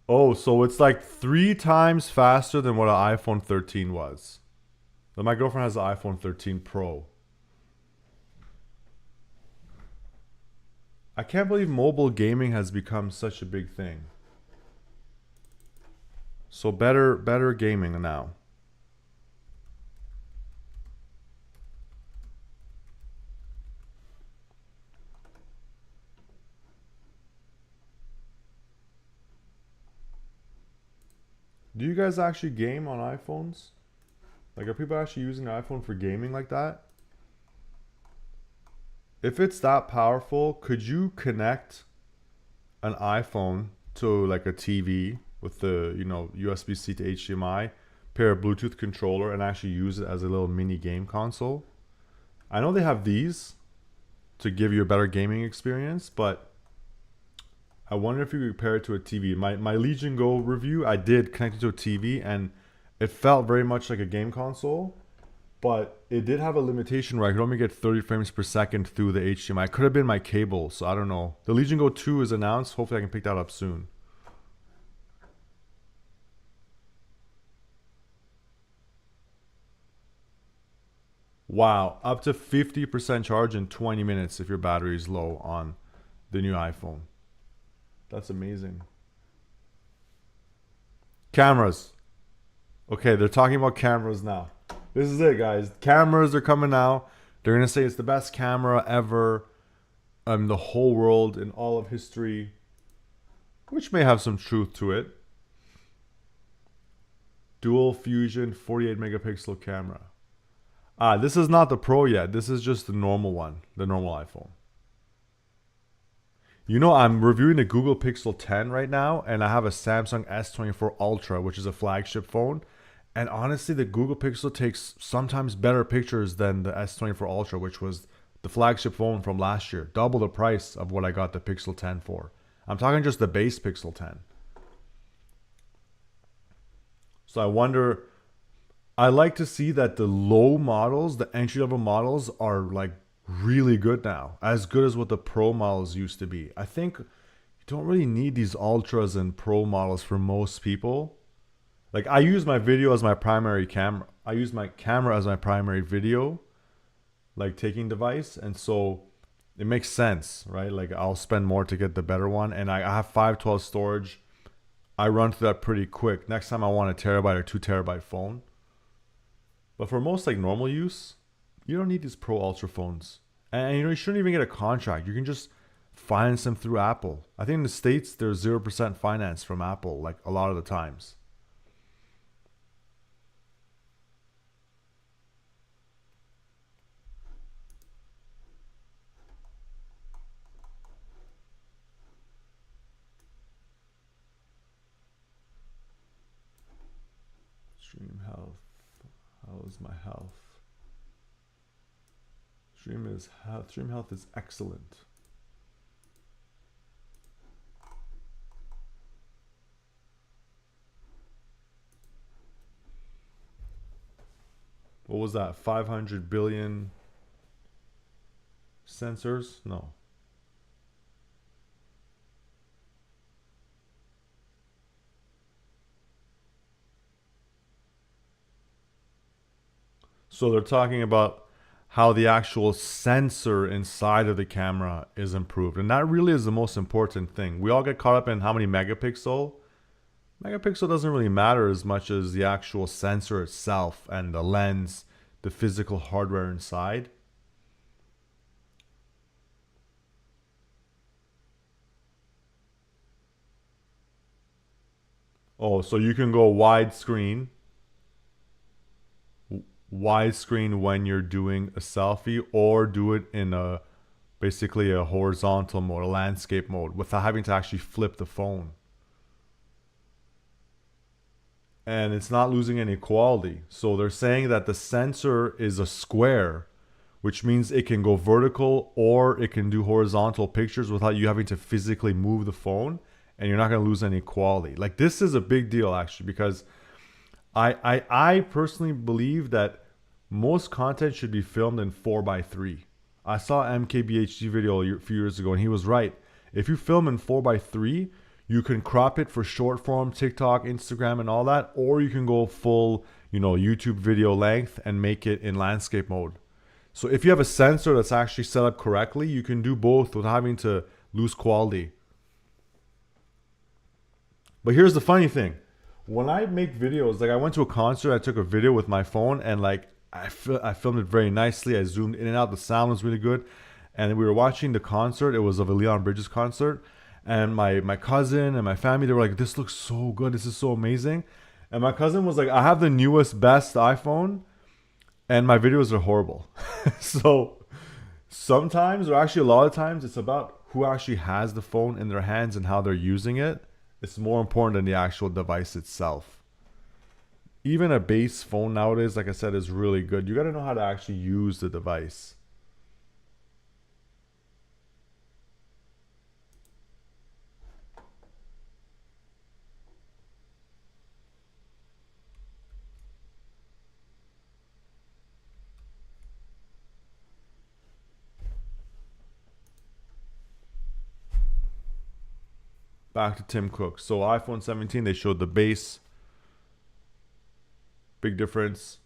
Oh, so it's like 3 times faster than what an iPhone 13 was. But my girlfriend has an iPhone 13 Pro. I can't believe mobile gaming has become such a big thing. So better gaming now. Do you guys actually game on iPhones? Like, are people actually using an iPhone for gaming like that? If it's that powerful, could you connect an iPhone to like a TV with the, USB-C to HDMI, pair a Bluetooth controller, and actually use it as a little mini game console? I know they have these to give you a better gaming experience, but I wonder if you could compare it to a TV. My Legion Go review, I did connect it to a TV, and it felt very much like a game console, but it did have a limitation where I could only get 30 frames per second through the HDMI. It could have been my cable, so I don't know. The Legion Go 2 is announced. Hopefully I can pick that up soon. Wow, up to 50% charge in 20 minutes if your battery is low on the new iPhone. That's amazing. Cameras. Okay, they're talking about cameras now. This is it, guys. Cameras are coming out. They're going to say it's the best camera ever in the whole world, in all of history, which may have some truth to it. Dual fusion 48 megapixel camera. This is not the Pro yet. This is just the normal one, the normal iPhone. You know, I'm reviewing the Google Pixel 10 right now, and I have a Samsung S24 Ultra, which is a flagship phone. And honestly, the Google Pixel takes sometimes better pictures than the S24 Ultra, which was the flagship phone from last year. Double the price of what I got the Pixel 10 for. I'm talking just the base Pixel 10. So I wonder, I like to see that the low models, the entry level models, are like really good now. As good as what the Pro models used to be. I think you don't really need these Ultras and Pro models for most people. Like, I use my video as my primary camera. I use my camera as my primary video, like, taking device. And so it makes sense, right? Like, I'll spend more to get the better one. And I have 512 storage. I run through that pretty quick. Next time I want a terabyte or 2 terabyte phone. But for most like normal use, you don't need these Pro Ultra phones. And you shouldn't even get a contract. You can just finance them through Apple. I think in the States, there's 0% finance from Apple, like a lot of the times. Stream health. How is my health? Stream health is excellent. What was that? 500 billion sensors? No. So they're talking about how the actual sensor inside of the camera is improved. And that really is the most important thing. We all get caught up in how many megapixel. Megapixel doesn't really matter as much as the actual sensor itself and the lens, the physical hardware inside. Oh, so you can go widescreen when you're doing a selfie, or do it in a basically a horizontal mode, a landscape mode, without having to actually flip the phone. And it's not losing any quality. So they're saying that the sensor is a square, which means it can go vertical or it can do horizontal pictures without you having to physically move the phone, and you're not going to lose any quality. Like, this is a big deal actually, because I personally believe that most content should be filmed in 4:3. I saw MKBHD video a few years ago, and he was right. If you film in 4:3, you can crop it for short form, TikTok, Instagram, and all that, or you can go full, YouTube video length and make it in landscape mode. So if you have a sensor that's actually set up correctly, you can do both without having to lose quality. But here's the funny thing. When I make videos, like I went to a concert, I took a video with my phone, and like I filmed it very nicely. I zoomed in and out. The sound was really good. And we were watching the concert. It was of a Leon Bridges concert. And my cousin and my family, they were like, this looks so good. This is so amazing. And my cousin was like, I have the newest, best iPhone, and my videos are horrible. So sometimes, or actually a lot of times, it's about who actually has the phone in their hands and how they're using it. It's more important than the actual device itself. Even a base phone nowadays, like I said, is really good. You got to know how to actually use the device. Back to Tim Cook. So iPhone 17, they showed the base. Big difference.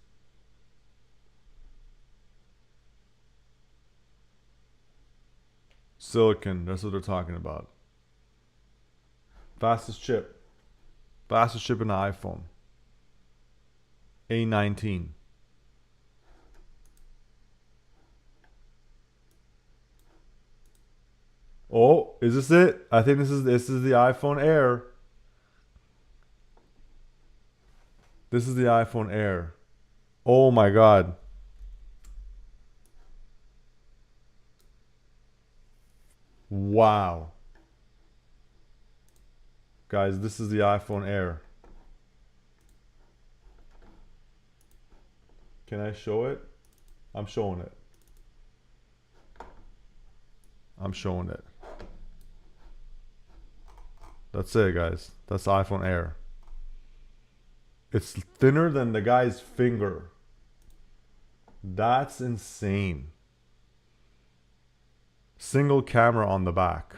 Silicon, that's what they're talking about. Fastest chip. Fastest chip in the iPhone. A19. Oh, is this it? I think this is the iPhone Air. This is the iPhone Air. Oh my god. Wow. Guys, this is the iPhone Air. Can I show it? I'm showing it. I'm showing it. That's it, guys. That's the iPhone Air. It's thinner than the guy's finger. That's insane. Single camera on the back.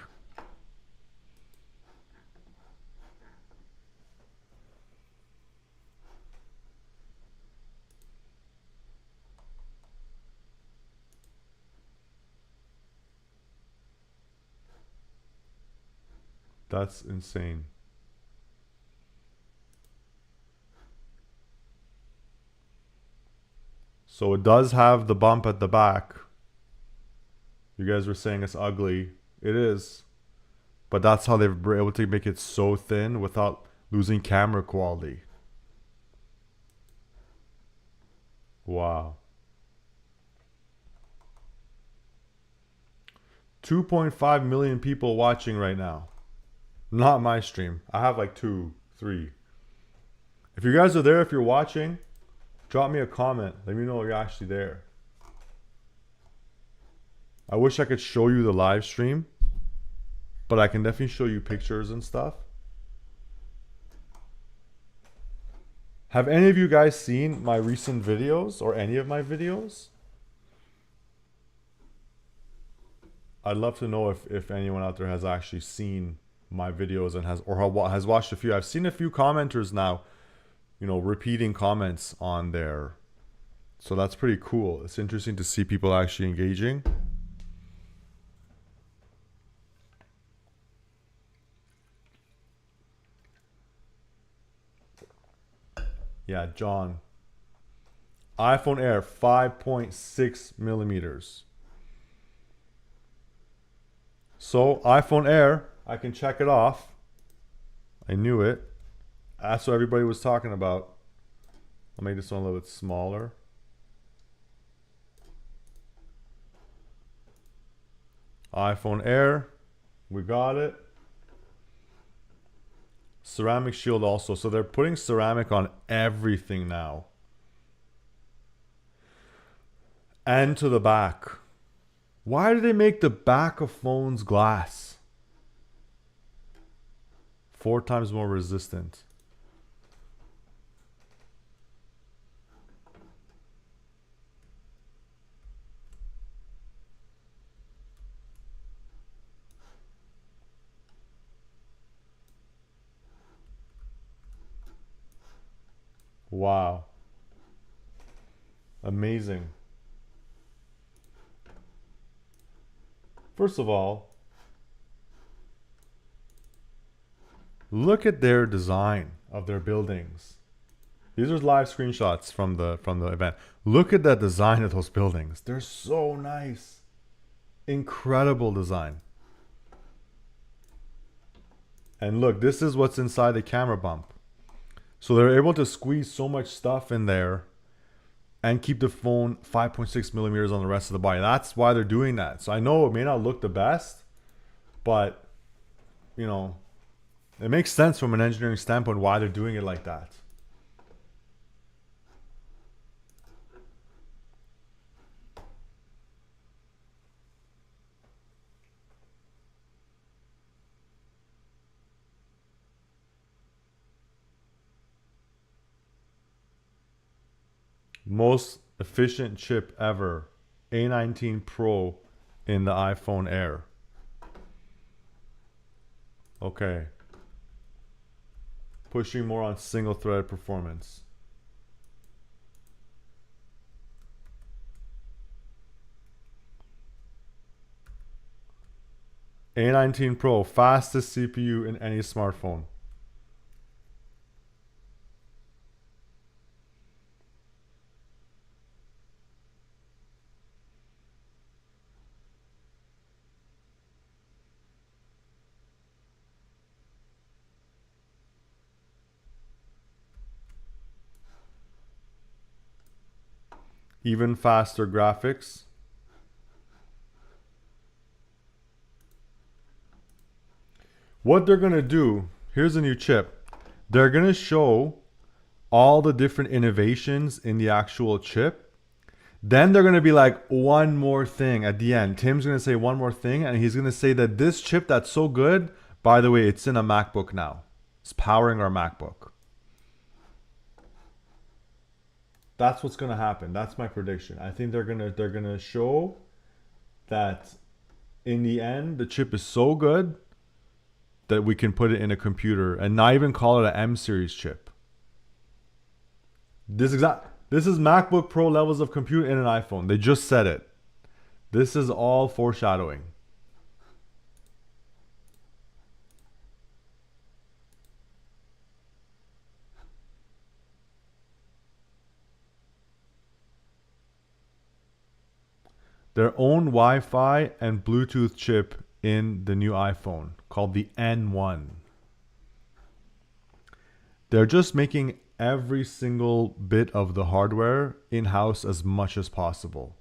That's insane. So it does have the bump at the back. You guys were saying it's ugly. It is. But that's how they were able to make it so thin without losing camera quality. Wow. 2.5 million people watching right now. Not my stream. I have like 2, 3. If you guys are there, if you're watching, drop me a comment. Let me know you're actually there. I wish I could show you the live stream, but I can definitely show you pictures and stuff. Have any of you guys seen my recent videos or any of my videos? I'd love to know if anyone out there has actually seen my videos and has watched a few. I've seen a few commenters now, you know, repeating comments on there. So that's pretty cool. It's interesting to see people actually engaging. Yeah, John. iPhone Air 5.6 millimeters. So iPhone Air, I can check it off. I knew it. That's what everybody was talking about. I'll make this one a little bit smaller. iPhone Air, we got it. Ceramic shield also. So they're putting ceramic on everything now. And to the back. Why do they make the back of phones glass? 4 times more resistant. Wow. Amazing. First of all, look at their design of their buildings. These are live screenshots from the event. Look at that design of those buildings. They're so nice. Incredible design. And look, this is what's inside the camera bump. So they're able to squeeze so much stuff in there and keep the phone 5.6 millimeters on the rest of the body. That's why they're doing that. So I know it may not look the best, but you know, it makes sense from an engineering standpoint why they're doing it like that. Most efficient chip ever. A19 Pro in the iPhone Air. Okay. Pushing more on single thread performance. A19 Pro, fastest CPU in any smartphone. Even faster graphics. What they're going to do, here's a new chip. They're going to show all the different innovations in the actual chip. Then they're going to be like, one more thing at the end. Tim's going to say one more thing, and he's going to say that this chip that's so good, by the way, it's in a MacBook now. It's powering our MacBook. That's what's going to happen. That's my prediction. I think they're going to show that in the end the chip is so good that we can put it in a computer and not even call it an M series chip. This is MacBook Pro levels of compute in an iPhone. They just said it. This is all foreshadowing. Their own Wi-Fi and Bluetooth chip in the new iPhone called the N1. They're just making every single bit of the hardware in-house as much as possible.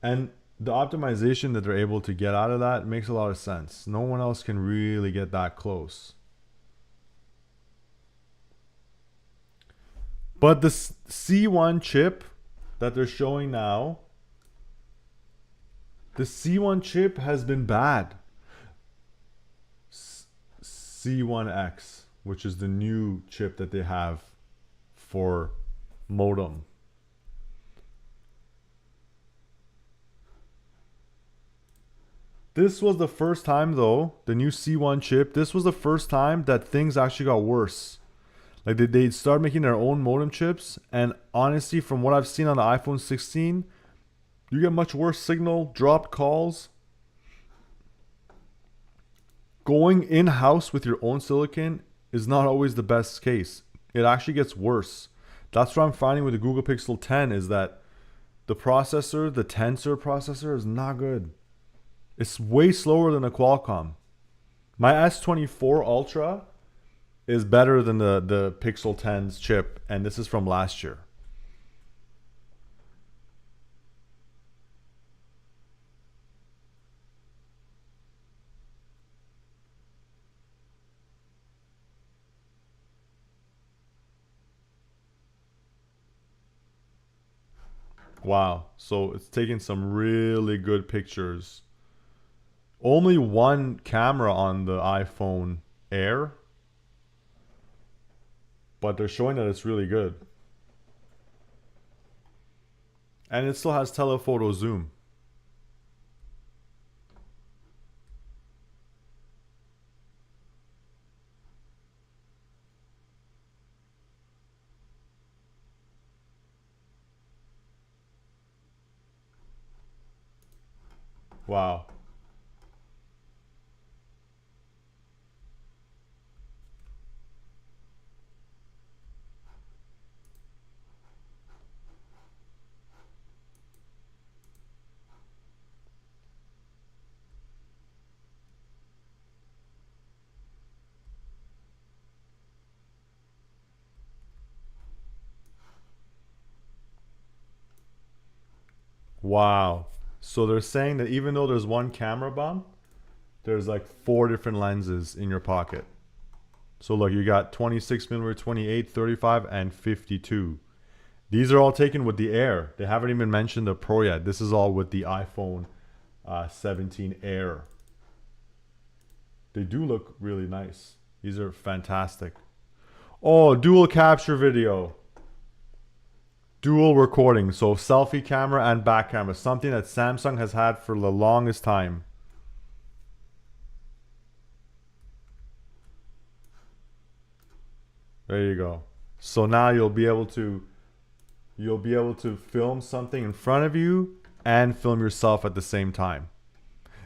And the optimization that they're able to get out of that makes a lot of sense. No one else can really get that close. But the C1 chip that they're showing now, the C1 chip has been bad. C1X, which is the new chip that they have for modem. This was the first time though, the new C1 chip, this was the first time that things actually got worse. Like they started making their own modem chips, and honestly, from what I've seen on the iPhone 16, you get much worse signal, dropped calls. Going in-house with your own silicon is not always the best case. It actually gets worse. That's what I'm finding with the Google Pixel 10 is that the processor, the Tensor processor, is not good. It's way slower than a Qualcomm. My S24 Ultra is better than the Pixel 10's chip, and this is from last year. Wow, so it's taking some really good pictures. Only one camera on the iPhone Air, but they're showing that it's really good. And it still has telephoto zoom. Wow. Wow. So they're saying that even though there's one camera bump, there's like 4 different lenses in your pocket. So look, you got 26mm, 28, 35, and 52. These are all taken with the Air. They haven't even mentioned the Pro yet. This is all with the iPhone 17 Air. They do look really nice. These are fantastic. Oh, dual capture video. dual recording, so selfie camera and back camera, something that Samsung has had for the longest time. There you go. So now you'll be able to film something in front of you and film yourself at the same time.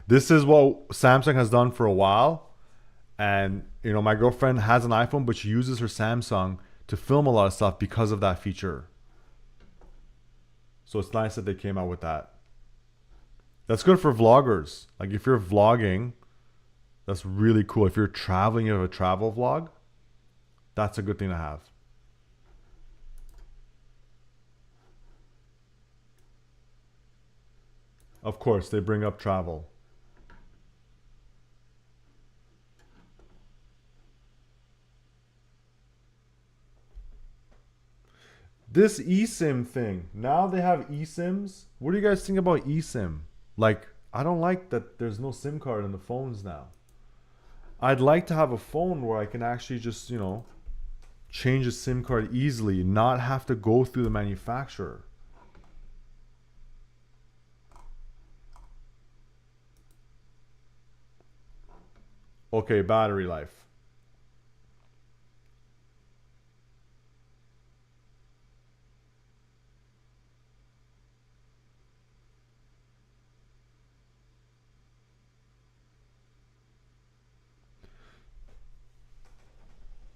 This is what Samsung has done for a while. And you know, my girlfriend has an iPhone, but she uses her Samsung to film a lot of stuff because of that feature. So it's nice that they came out with that. That's good for vloggers. Like if you're vlogging, that's really cool. If you're traveling, you have a travel vlog, that's a good thing to have. Of course, they bring up travel. This eSIM thing. Now they have eSIMs. What do you guys think about eSIM? Like, I don't like that there's no SIM card in the phones now. I'd like to have a phone where I can actually just, you know, change a SIM card easily, not have to go through the manufacturer. Okay, battery life.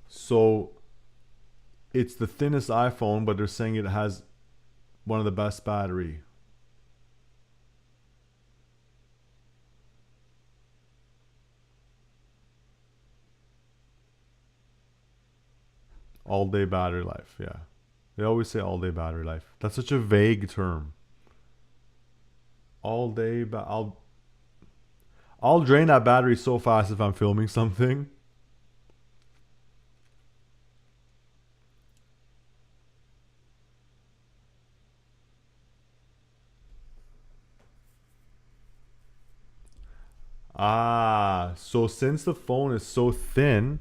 So it's the thinnest iPhone, but they're saying it has one of the best battery. All day battery life, yeah. They always say all day battery life. That's such a vague term. All day, I'll drain that battery so fast if I'm filming something. Ah, so since the phone is so thin,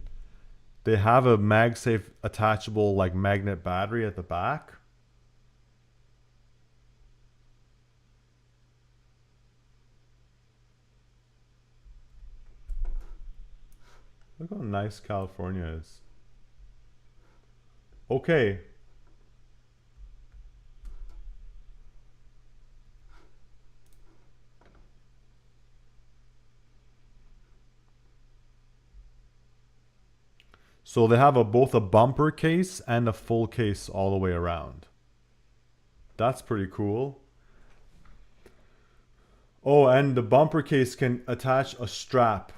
they have a MagSafe attachable like magnet battery at the back. Look how nice California is. Okay. So they have both a bumper case and a full case all the way around. That's pretty cool. Oh, and the bumper case can attach a strap.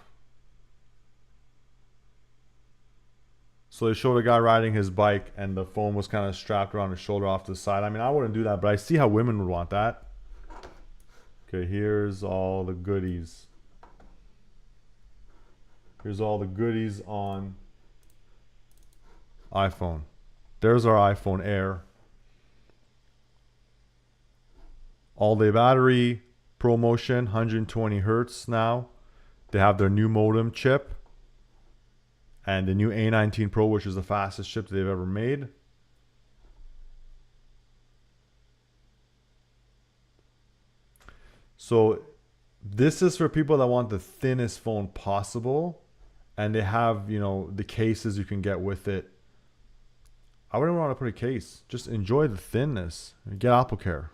So they showed a guy riding his bike and the phone was kind of strapped around his shoulder off to the side. I mean, I wouldn't do that, but I see how women would want that. Okay, here's all the goodies. Here's all the goodies on iPhone. There's our iPhone Air. All day battery, ProMotion, 120 hertz now. They have their new modem chip. And the new A19 Pro, which is the fastest chip they've ever made. So this is for people that want the thinnest phone possible. And they have, you know, the cases you can get with it. I wouldn't want to put a case. Just enjoy the thinness. Get AppleCare.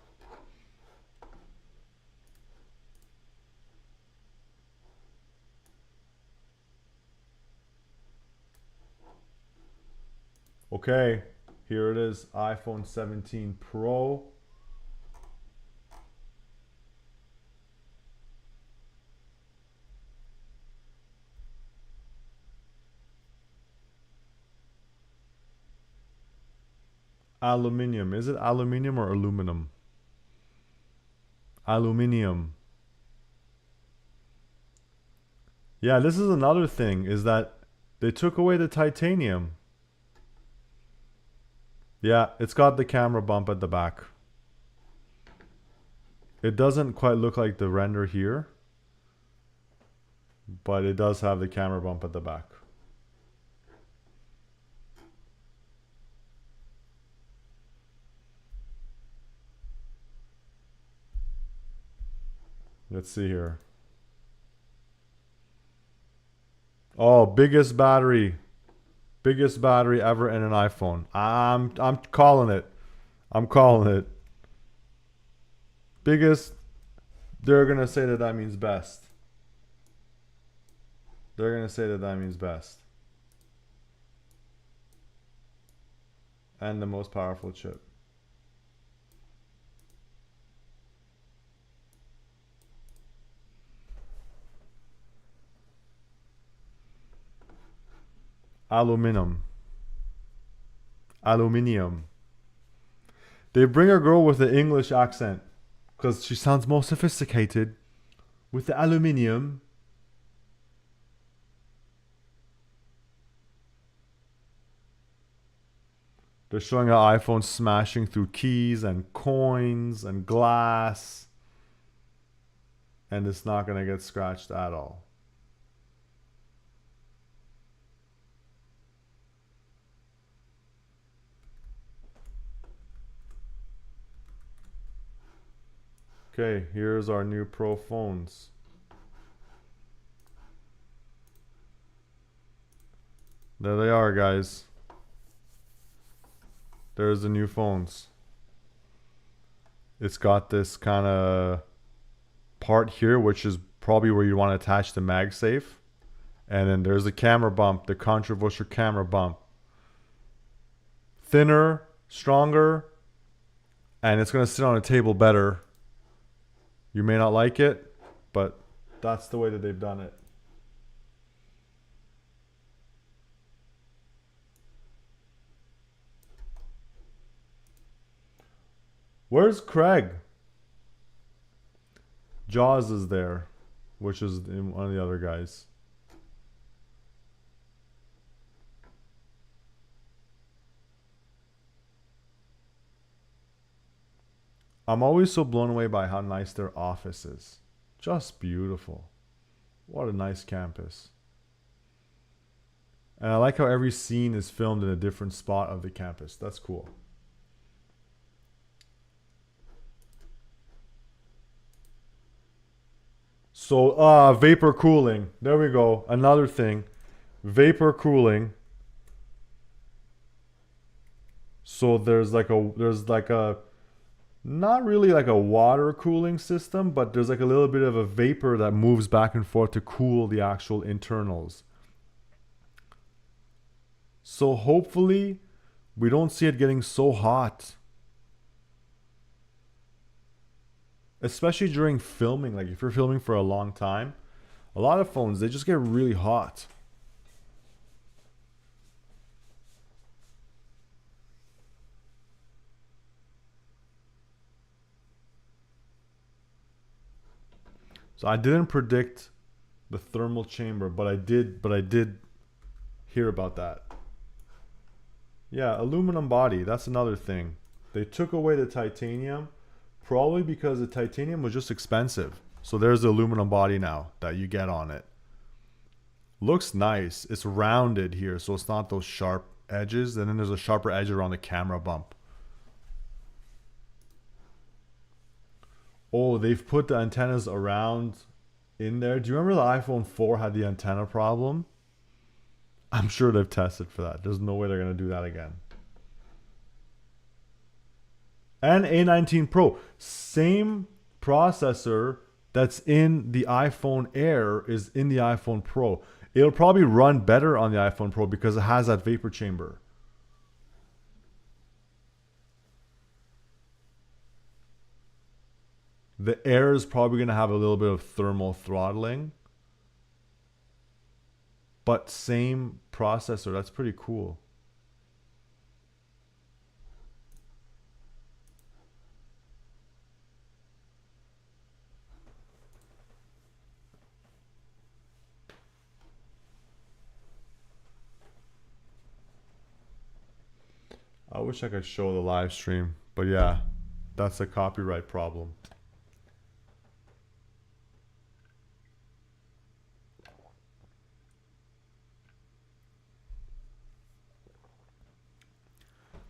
Okay, here it is, iPhone 17 Pro. Aluminium. Is it aluminium or aluminum? Aluminium. Yeah, this is another thing, is that they took away the titanium. Yeah, it's got the camera bump at the back. It doesn't quite look like the render here, but it does have the camera bump at the back. Let's see here. Oh, biggest battery. Biggest battery ever in an iPhone. I'm calling it. I'm calling it. Biggest. They're gonna say that that means best. They're gonna say that that means best. And the most powerful chip. Aluminum. Aluminium. They bring a girl with an English accent because she sounds more sophisticated with the aluminium. They're showing an iPhone smashing through keys and coins and glass. And it's not going to get scratched at all. Okay, here's our new Pro phones. There they are, guys. There's the new phones. It's got this kind of part here, which is probably where you want to attach the MagSafe. And then there's the camera bump, the controversial camera bump. Thinner, stronger, and it's going to sit on a table better. You may not like it, but that's the way that they've done it. Where's Craig? Jaws is there, which is one of the other guys. I'm always so blown away by how nice their office is. Just beautiful. What a nice campus. And I like how every scene is filmed in a different spot of the campus. That's cool. So, vapor cooling. There we go. Another thing. Vapor cooling. So there's like a not really like a water cooling system, but there's like a little bit of a vapor that moves back and forth to cool the actual internals. So hopefully we don't see it getting so hot. Especially during filming, like if you're filming for a long time, a lot of phones, they just get really hot. So I didn't predict the thermal chamber, but I did hear about that. Yeah, aluminum body, that's another thing. They took away the titanium, probably because the titanium was just expensive. So there's the aluminum body now that you get on it. Looks nice. It's rounded here, so it's not those sharp edges. And then there's a sharper edge around the camera bump. Oh, they've put the antennas around in there. Do you remember the iPhone 4 had the antenna problem? I'm sure they've tested for that. There's no way they're going to do that again. And A19 Pro. Same processor that's in the iPhone Air is in the iPhone Pro. It'll probably run better on the iPhone Pro because it has that vapor chamber. The Air is probably going to have a little bit of thermal throttling. But same processor. That's pretty cool. I wish I could show the live stream. But yeah, that's a copyright problem.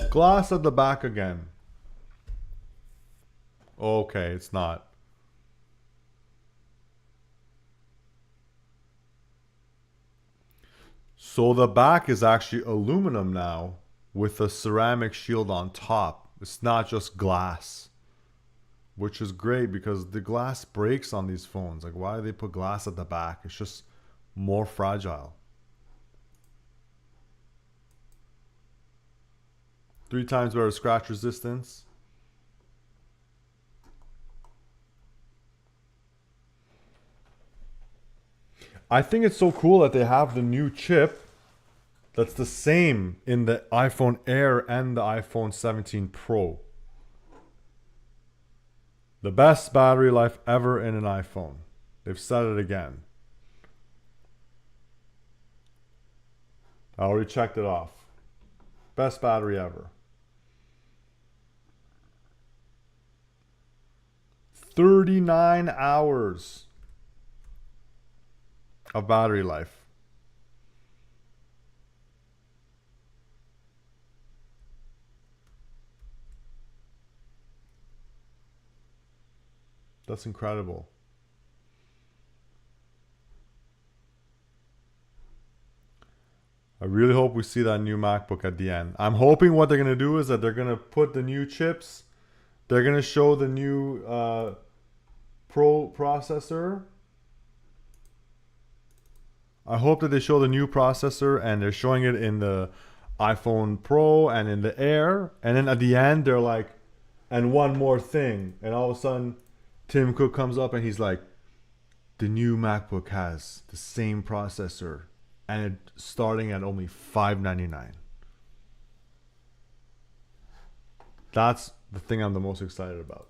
Glass at the back again. Okay, it's not. So the back is actually aluminum now with a ceramic shield on top. It's not just glass, which is great because the glass breaks on these phones. Like, why do they put glass at the back? It's just more fragile. 3 times better scratch resistance. I think it's so cool that they have the new chip that's the same in the iPhone Air and the iPhone 17 Pro. The best battery life ever in an iPhone. They've said it again. I already checked it off. Best battery ever. 39 hours of battery life. That's incredible. I really hope we see that new MacBook at the end. I'm hoping what they're going to do is that they're going to put the new chips. They're going to show the new Pro processor. I hope that they show the new processor and they're showing it in the iPhone Pro and in the Air. And then at the end, they're like, and one more thing. And all of a sudden, Tim Cook comes up and he's like, the new MacBook has the same processor and it's starting at only $599. That's the thing I'm the most excited about.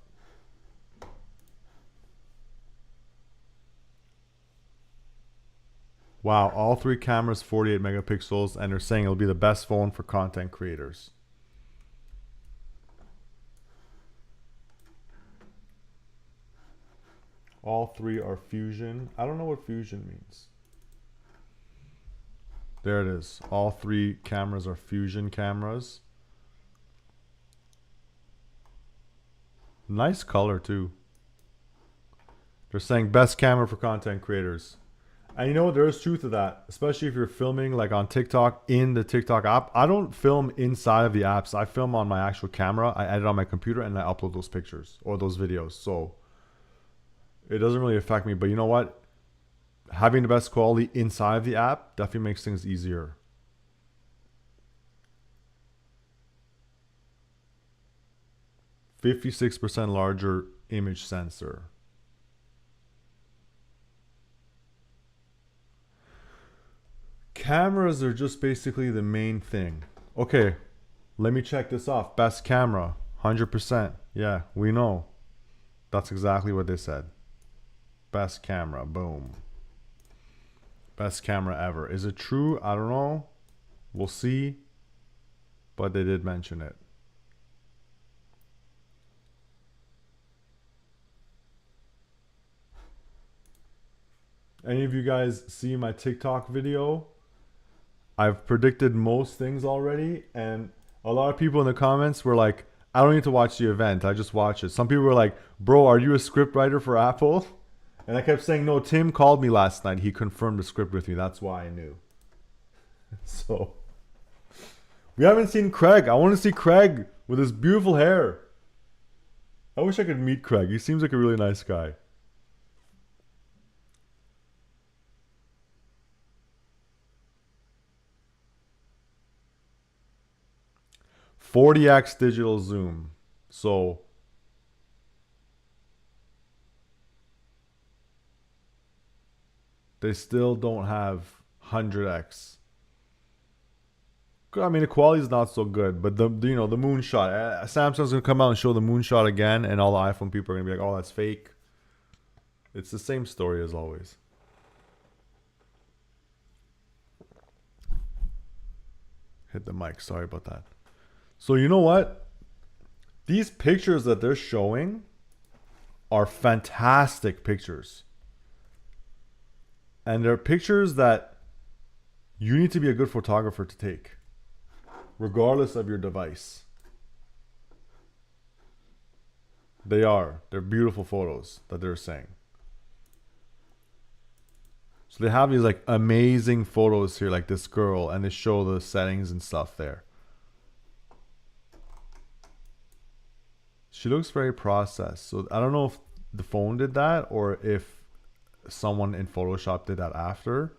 Wow, all 3 cameras 48 megapixels, and they're saying it'll be the best phone for content creators. All 3 are Fusion. I don't know what Fusion means. There it is. All 3 cameras are Fusion cameras. Nice color too. They're saying best camera for content creators. And you know, there is truth to that, especially if you're filming like on TikTok in the TikTok app. I don't film inside of the apps. I film on my actual camera. I edit on my computer and I upload those pictures or those videos. So it doesn't really affect me. But you know what? Having the best quality inside of the app definitely makes things easier. %56 larger image sensor. Cameras are just basically the main thing. Okay, let me check this off. Best camera, 100%. Yeah, we know. That's exactly what they said. Best camera, boom. Best camera ever. Is it true? I don't know. We'll see. But they did mention it. Any of you guys see my TikTok video? I've predicted most things already, and a lot of people in the comments were like, I don't need to watch the event, I just watch it. Some people were like, bro, are you a script writer for Apple? And I kept saying, no, Tim called me last night. He confirmed the script with me. That's why I knew. So, we haven't seen Craig. I want to see Craig with his beautiful hair. I wish I could meet Craig. He seems like a really nice guy. "40x digital zoom." So they still don't have 100x. I mean, the quality is not so good, but the moonshot. Samsung's gonna come out and show the moonshot again, and all the iPhone people are gonna be like, "Oh, that's fake." It's the same story as always. Hit the mic. Sorry about that. So you know what? These pictures that they're showing are fantastic pictures. And they're pictures that you need to be a good photographer to take, regardless of your device. They are. They're beautiful photos that they're saying. So they have these like amazing photos here, like this girl, and they show the settings and stuff there. She looks very processed. So I don't know if the phone did that or if someone in Photoshop did that after.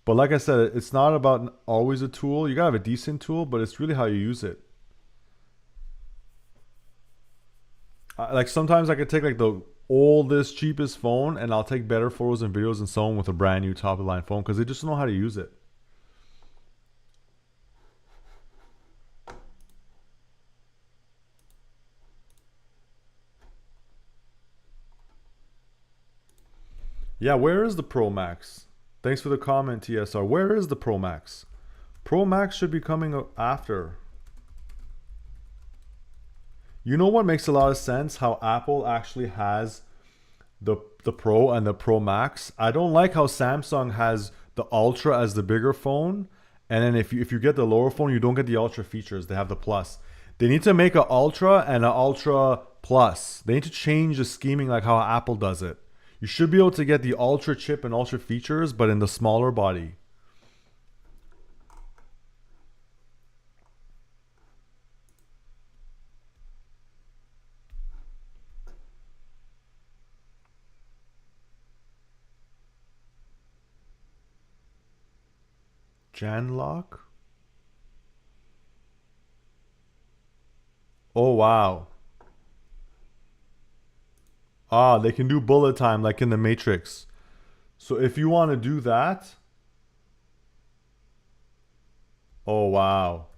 But like I said, it's not about always a tool. You gotta have a decent tool, but it's really how you use it. Like sometimes I could take like the oldest, cheapest phone and I'll take better photos and videos than someone with a brand new top of the line phone because they just don't know how to use it. Yeah, where is the Pro Max? Thanks for the comment, TSR. Where is the Pro Max? Pro Max should be coming after. You know what makes a lot of sense? How Apple actually has the Pro and the Pro Max. I don't like how Samsung has the Ultra as the bigger phone, and then if you get the lower phone, you don't get the Ultra features. They have the Plus. They need to make an Ultra and an Ultra Plus. They need to change the scheming like how Apple does it. You should be able to get the Ultra chip and Ultra features, but in the smaller body. Janlock? Oh wow. Ah, they can do bullet time like in the Matrix. So if you want to do that, oh wow.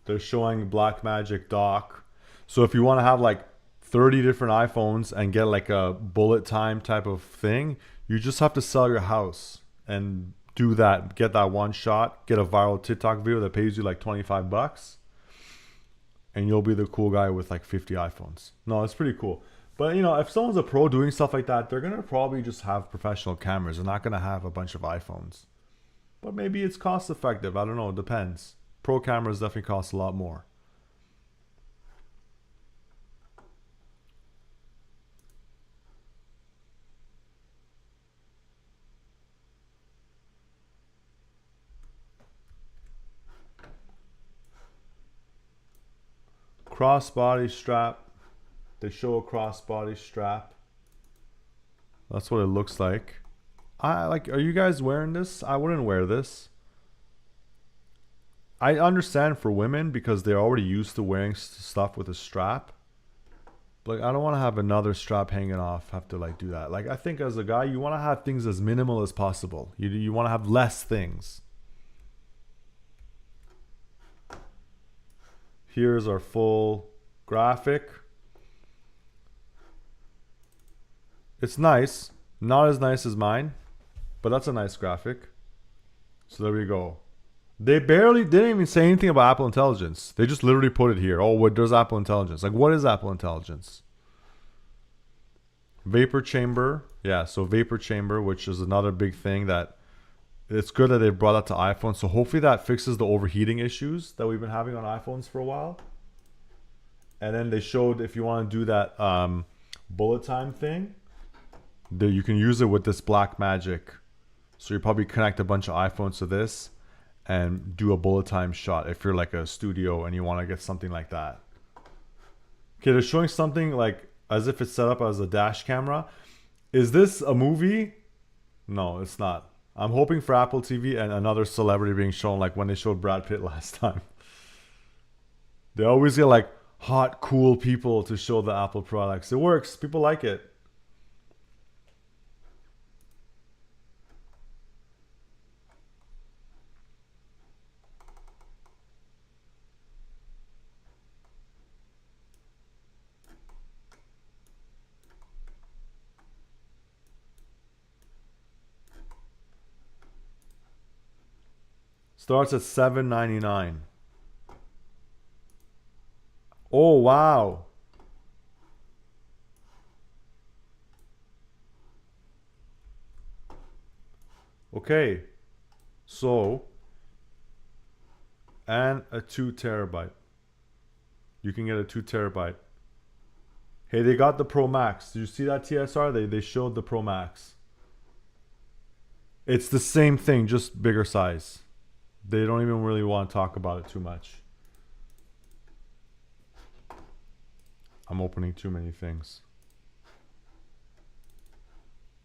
They're showing Blackmagic dock. So if you want to have like 30 different iPhones and get like a bullet time type of thing, you just have to sell your house and do that. Get that one shot, get a viral TikTok video that pays you like 25 bucks. And you'll be the cool guy with like 50 iPhones. No, it's pretty cool. But you know, if someone's a pro doing stuff like that, they're gonna probably just have professional cameras. They're not gonna have a bunch of iPhones. But maybe it's cost effective. I don't know. It depends. Pro cameras definitely cost a lot more. Crossbody strap. They show a crossbody strap. That's what it looks like. I like. Are you guys wearing this? I wouldn't wear this. I understand for women because they're already used to wearing stuff with a strap. But like, I don't want to have another strap hanging off. Have to like do that. Like I think as a guy, you want to have things as minimal as possible. You want to have less things. Here's our full graphic. It's nice. Not as nice as mine, but that's a nice graphic. So there we go. They didn't even say anything about Apple Intelligence. They just literally put it here. Oh, what does Apple Intelligence? Like, what is Apple Intelligence? Vapor chamber. Yeah, so vapor chamber, which is another big thing that it's good that they brought that to iPhone. So hopefully that fixes the overheating issues that we've been having on iPhones for a while. And then they showed if you want to do that bullet time thing, you can use it with this Blackmagic. So you probably connect a bunch of iPhones to this and do a bullet time shot if you're like a studio and you want to get something like that. Okay, they're showing something like as if it's set up as a dash camera. Is this a movie? No, it's not. I'm hoping for Apple TV and another celebrity being shown like when they showed Brad Pitt last time. They always get like hot, cool people to show the Apple products. It works. People like it. Starts at $7.99. Oh wow. Okay. So and a 2 terabyte. You can get a 2 terabyte. Hey, they got the Pro Max. Did you see that TSR? They showed the Pro Max. It's the same thing, just bigger size. They don't even really want to talk about it too much. I'm opening too many things.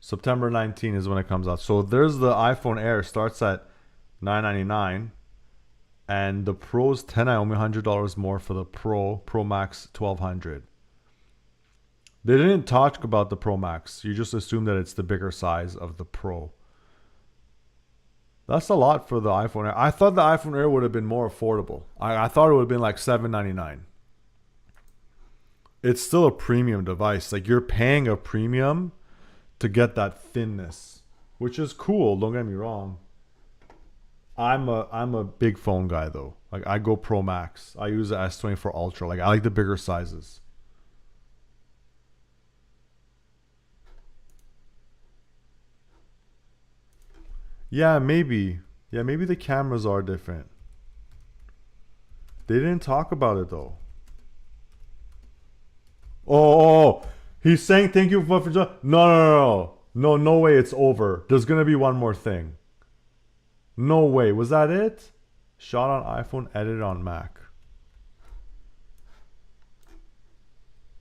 September 19 is when it comes out. So there's the iPhone Air, starts at $999, and the Pro's 10 only $100 more for the Pro Max 1200. They didn't talk about the Pro Max. You just assume that it's the bigger size of the Pro. That's a lot for the iPhone Air. I thought the iPhone Air would have been more affordable. I thought it would have been like $799. It's still a premium device. Like, you're paying a premium to get that thinness, which is cool. Don't get me wrong. I'm a big phone guy though. Like, I go Pro Max. I use the S24 Ultra. Like, I like the bigger sizes. Yeah, maybe. Yeah, maybe the cameras are different. They didn't talk about it though. Oh, he's saying thank you for no, no way, it's over. There's gonna be one more thing. No way. Was that it? Shot on iPhone, edited on Mac.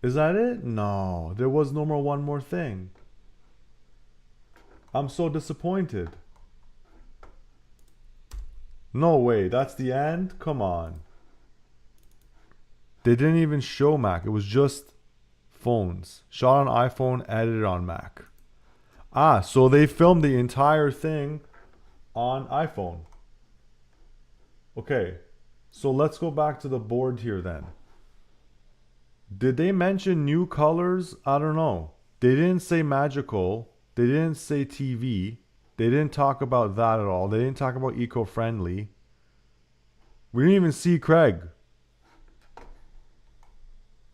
Is that it? No, there was no more one more thing. I'm so disappointed. No way, that's the end? Come on. They didn't even show Mac. It was just phones. Shot on iPhone, edited on Mac. Ah, so they filmed the entire thing on iPhone. Okay, so let's go back to the board here then. Did they mention new colors? I don't know. They didn't say magical. They didn't say TV. They didn't talk about that at all. They didn't talk about eco-friendly. We didn't even see Craig.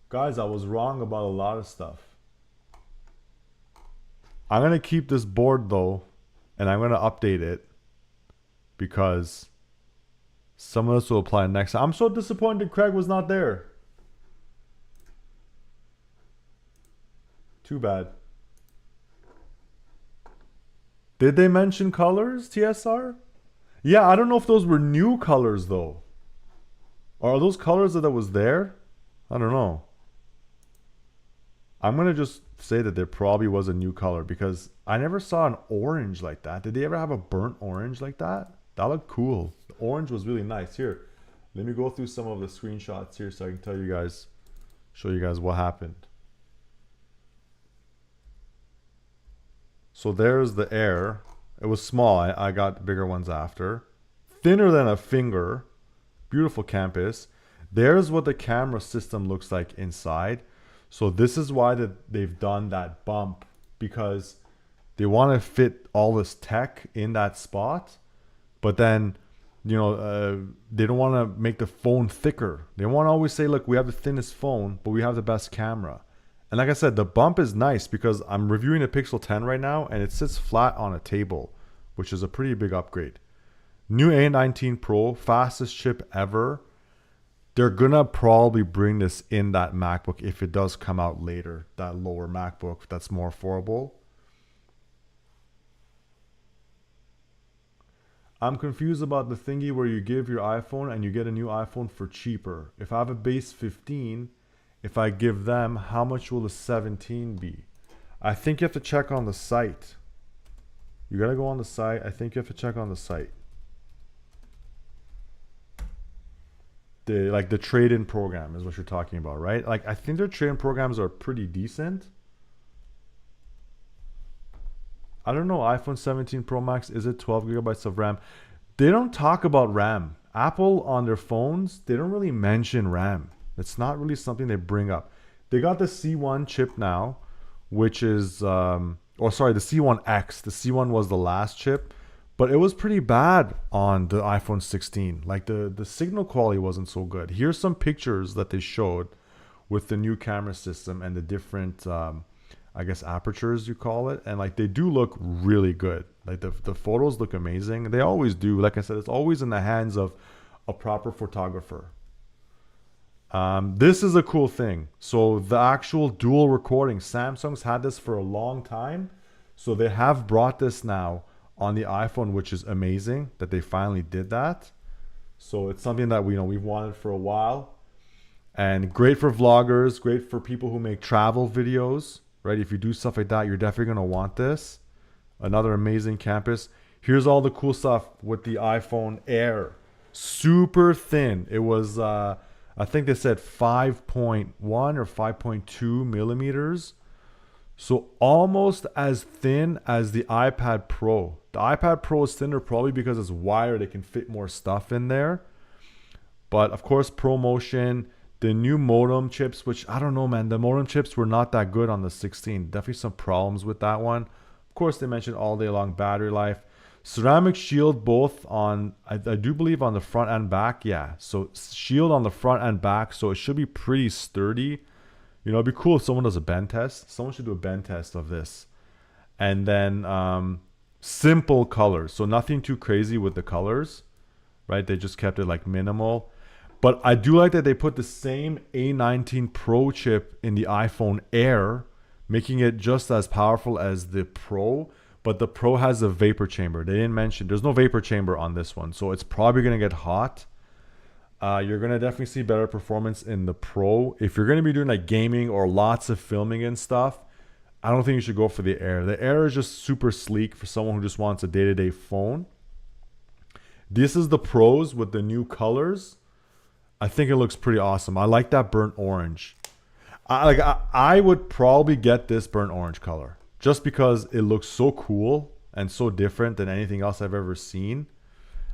Guys, I was wrong about a lot of stuff. I'm going to keep this board though, and I'm going to update it because some of this will apply next time. I'm so disappointed Craig was not there. Too bad. Did they mention colors, TSR? Yeah, I don't know if those were new colors though. Are those colors that was there? I don't know. I'm going to just say that there probably was a new color because I never saw an orange like that. Did they ever have a burnt orange like that? That looked cool. The orange was really nice. Here, let me go through some of the screenshots here so I can tell you guys, show you guys what happened. So there's the Air. It was small. I got bigger ones after. Thinner than a finger. Beautiful campus. There's what the camera system looks like inside. So this is why they've done that bump, because they want to fit all this tech in that spot, but then, you know, they don't want to make the phone thicker. They want to always say, look, we have the thinnest phone, but we have the best camera. And like I said, the bump is nice because I'm reviewing the Pixel 10 right now and it sits flat on a table, which is a pretty big upgrade. New A19 Pro, fastest chip ever. They're gonna probably bring this in that MacBook if it does come out later, that lower MacBook that's more affordable. I'm confused about the thingy where you give your iPhone and you get a new iPhone for cheaper. If I have a base 15, if I give them, how much will the 17 be? I think you have to check on the site. You gotta go on the site. I think you have to check on the site. Like the trade-in program is what you're talking about, right? Like, I think their trade-in programs are pretty decent. I don't know, iPhone 17 Pro Max, is it 12 gigabytes of RAM? They don't talk about RAM. Apple on their phones, they don't really mention RAM. It's not really something they bring up. They got the C1 chip now, which is, the C1X. The C1 was the last chip. But it was pretty bad on the iPhone 16. Like the signal quality wasn't so good. Here's some pictures that they showed with the new camera system and the different, I guess, apertures you call it. And like they do look really good. Like the photos look amazing. They always do. Like I said, it's always in the hands of a proper photographer. This is a cool thing. So the actual dual recording, Samsung's had this for a long time. So they have brought this now on the iPhone, which is amazing that they finally did that. So it's something that we've wanted for a while, and great for vloggers, great for people who make travel videos, right? If you do stuff like that, you're definitely gonna want this. Another amazing campus. Here's all the cool stuff with the iPhone Air. Super thin. It was I think they said 5.1 or 5.2 millimeters. So almost as thin as the iPad Pro. The iPad Pro is thinner probably because it's wired. It can fit more stuff in there. But of course, ProMotion, the new modem chips, which I don't know, man. The modem chips were not that good on the 16. Definitely some problems with that one. Of course, they mentioned all day long battery life. Ceramic shield both on, I do believe on the front and back. Yeah, so shield on the front and back. So it should be pretty sturdy. It'd be cool if someone does a bend test. Someone should do a bend test of this. And then simple colors. So nothing too crazy with the colors, right? They just kept it like minimal. But I do like that they put the same A19 Pro chip in the iPhone Air, making it just as powerful as the Pro. But the Pro has a vapor chamber. They didn't mention, there's no vapor chamber on this one. So it's probably going to get hot. You're going to definitely see better performance in the Pro. If you're going to be doing like gaming or lots of filming and stuff, I don't think you should go for the Air. The Air is just super sleek for someone who just wants a day-to-day phone. This is the Pros with the new colors. I think it looks pretty awesome. I like that burnt orange. I would probably get this burnt orange color just because it looks so cool and so different than anything else I've ever seen.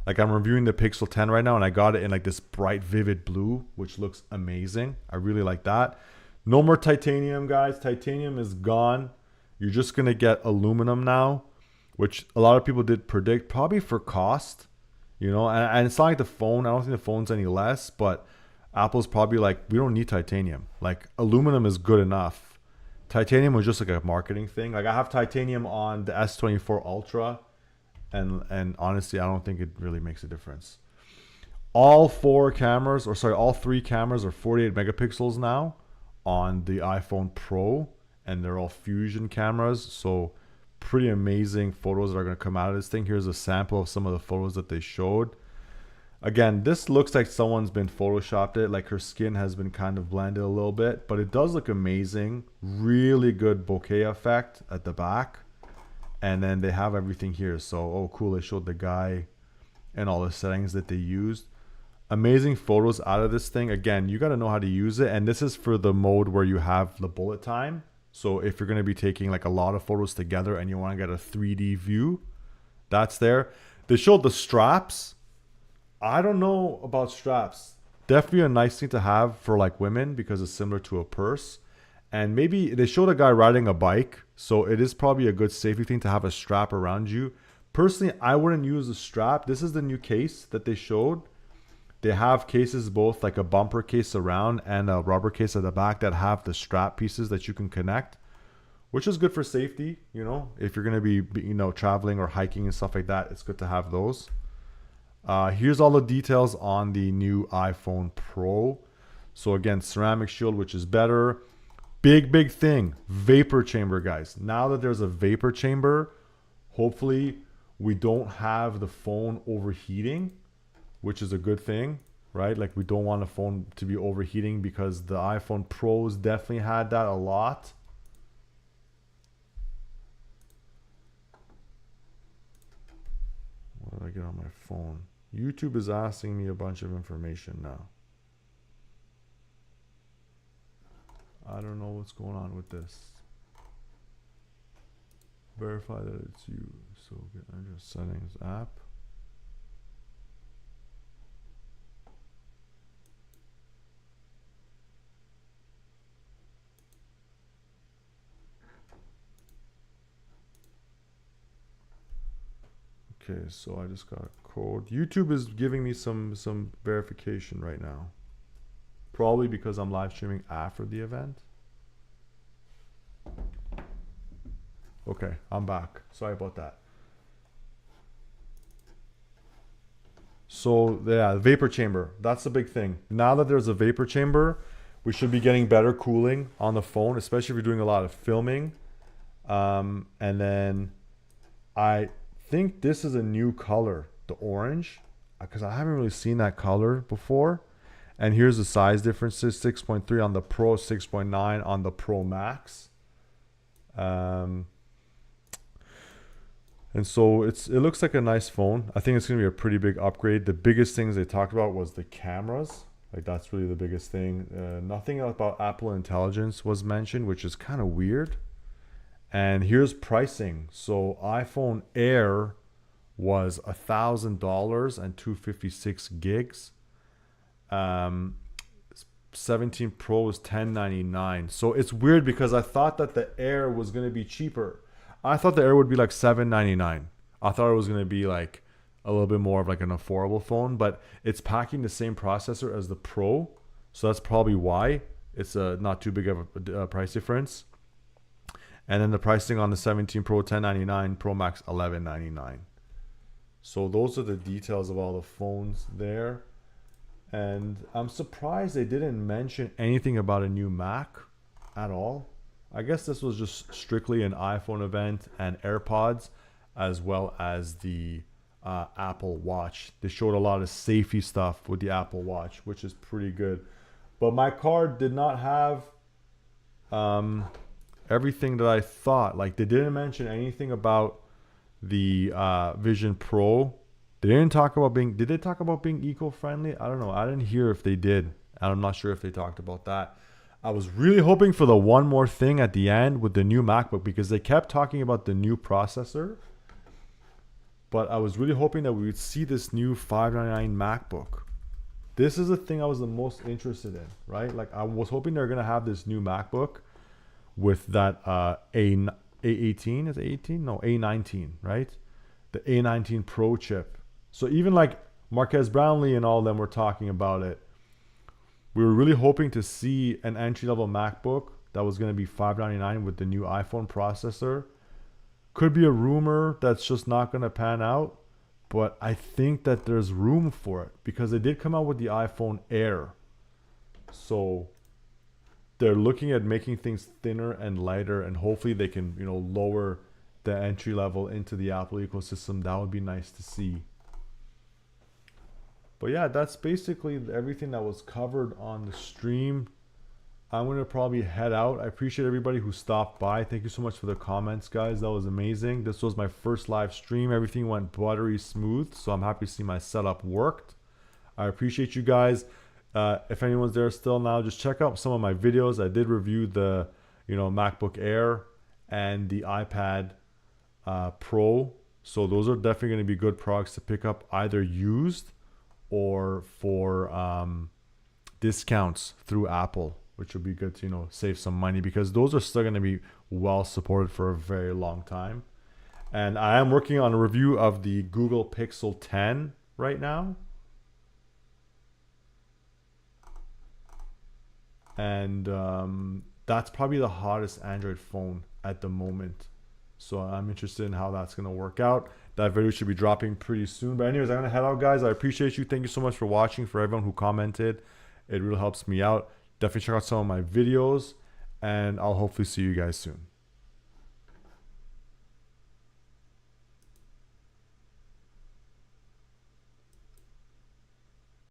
Like I'm reviewing the Pixel 10 right now and I got it in like this bright vivid blue, which looks amazing. I really like that. No more titanium, guys. Titanium is gone. You're just going to get aluminum now, which a lot of people did predict, probably for cost, and it's not like the phone. I don't think the phone's any less, but Apple's probably like, we don't need titanium. Like aluminum is good enough. Titanium was just like a marketing thing. Like I have titanium on the S24 Ultra. And honestly, I don't think it really makes a difference. All three cameras are 48 megapixels now on the iPhone Pro, and they're all fusion cameras. So pretty amazing photos that are going to come out of this thing. Here's a sample of some of the photos that they showed. Again, this looks like someone's been photoshopped it. Like her skin has been kind of blended a little bit, but it does look amazing. Really good bokeh effect at the back. And then they have everything here. So, oh, cool. They showed the guy and all the settings that they used. Amazing photos out of this thing. Again, you got to know how to use it. And this is for the mode where you have the bullet time. So if you're going to be taking like a lot of photos together and you want to get a 3D view, that's there. They showed the straps. I don't know about straps. Definitely a nice thing to have for like women because it's similar to a purse. And maybe they showed a guy riding a bike. So it is probably a good safety thing to have a strap around you. Personally, I wouldn't use a strap. This is the new case that they showed. They have cases, both like a bumper case around and a rubber case at the back that have the strap pieces that you can connect, which is good for safety. If you're going to be, traveling or hiking and stuff like that, it's good to have those. Here's all the details on the new iPhone Pro. So again, ceramic shield, which is better. Big thing, vapor chamber, guys. Now that there's a vapor chamber, hopefully we don't have the phone overheating, which is a good thing, right? Like we don't want a phone to be overheating because the iPhone Pros definitely had that a lot. What did I get on my phone? YouTube is asking me a bunch of information now. I don't know what's going on with this. Verify that it's you. So get under settings app. Okay, so I just got a code. YouTube is giving me some verification right now. Probably because I'm live streaming after the event. Okay, I'm back. Sorry about that. So yeah, vapor chamber. That's the big thing. Now that there's a vapor chamber, we should be getting better cooling on the phone, especially if you're doing a lot of filming. And then I think this is a new color, the orange, because I haven't really seen that color before. And here's the size differences: 6.3 on the Pro, 6.9 on the Pro Max. And so it looks like a nice phone. I think it's going to be a pretty big upgrade. The biggest things they talked about was the cameras. Like, that's really the biggest thing. Nothing about Apple Intelligence was mentioned, which is kind of weird. And here's pricing. So iPhone Air was $1,000 and 256 gigs. 17 Pro was $1,099. So it's weird because I thought that the Air was going to be cheaper. I thought the Air would be like $799. I thought it was going to be like a little bit more of like an affordable phone, but it's packing the same processor as the Pro. So that's probably why it's not too big of a price difference. And then the pricing on the 17 Pro, $1,099, Pro Max, $1,199. So those are the details of all the phones there. And I'm surprised they didn't mention anything about a new Mac at all. I guess this was just strictly an iPhone event and AirPods, as well as the Apple Watch. They showed a lot of safety stuff with the Apple Watch, which is pretty good. But my card did not have everything that I thought. Like, they didn't mention anything about the Vision Pro. They didn't talk about being, did they talk about being eco-friendly? I don't know. I didn't hear if they did. I'm not sure if they talked about that. I was really hoping for the one more thing at the end with the new MacBook, because they kept talking about the new processor. But I was really hoping that we would see this new $599 MacBook. This is the thing I was the most interested in, right? Like, I was hoping they're going to have this new MacBook with that A18, is it 18? No, A19, right? The A19 Pro chip. So even like Marquez Brownlee and all of them were talking about it. We were really hoping to see an entry-level MacBook that was going to be $599 with the new iPhone processor. Could be a rumor that's just not going to pan out, but I think that there's room for it because they did come out with the iPhone Air. So they're looking at making things thinner and lighter, and hopefully they can, lower the entry level into the Apple ecosystem. That would be nice to see. But yeah, that's basically everything that was covered on the stream. I'm going to probably head out. I appreciate everybody who stopped by. Thank you so much for the comments, guys. That was amazing. This was my first live stream. Everything went buttery smooth, so I'm happy to see my setup worked. I appreciate you guys. If anyone's there still now, just check out some of my videos. I did review the MacBook Air and the iPad Pro. So those are definitely going to be good products to pick up, either used or for discounts through Apple, which would be good to save some money, because those are still going to be well supported for a very long time. And I am working on a review of the Google Pixel 10 right now. And that's probably the hottest Android phone at the moment. So I'm interested in how that's going to work out. That video should be dropping pretty soon. But anyways, I'm going to head out, guys. I appreciate you. Thank you so much for watching. For everyone who commented, it really helps me out. Definitely check out some of my videos, and I'll hopefully see you guys soon.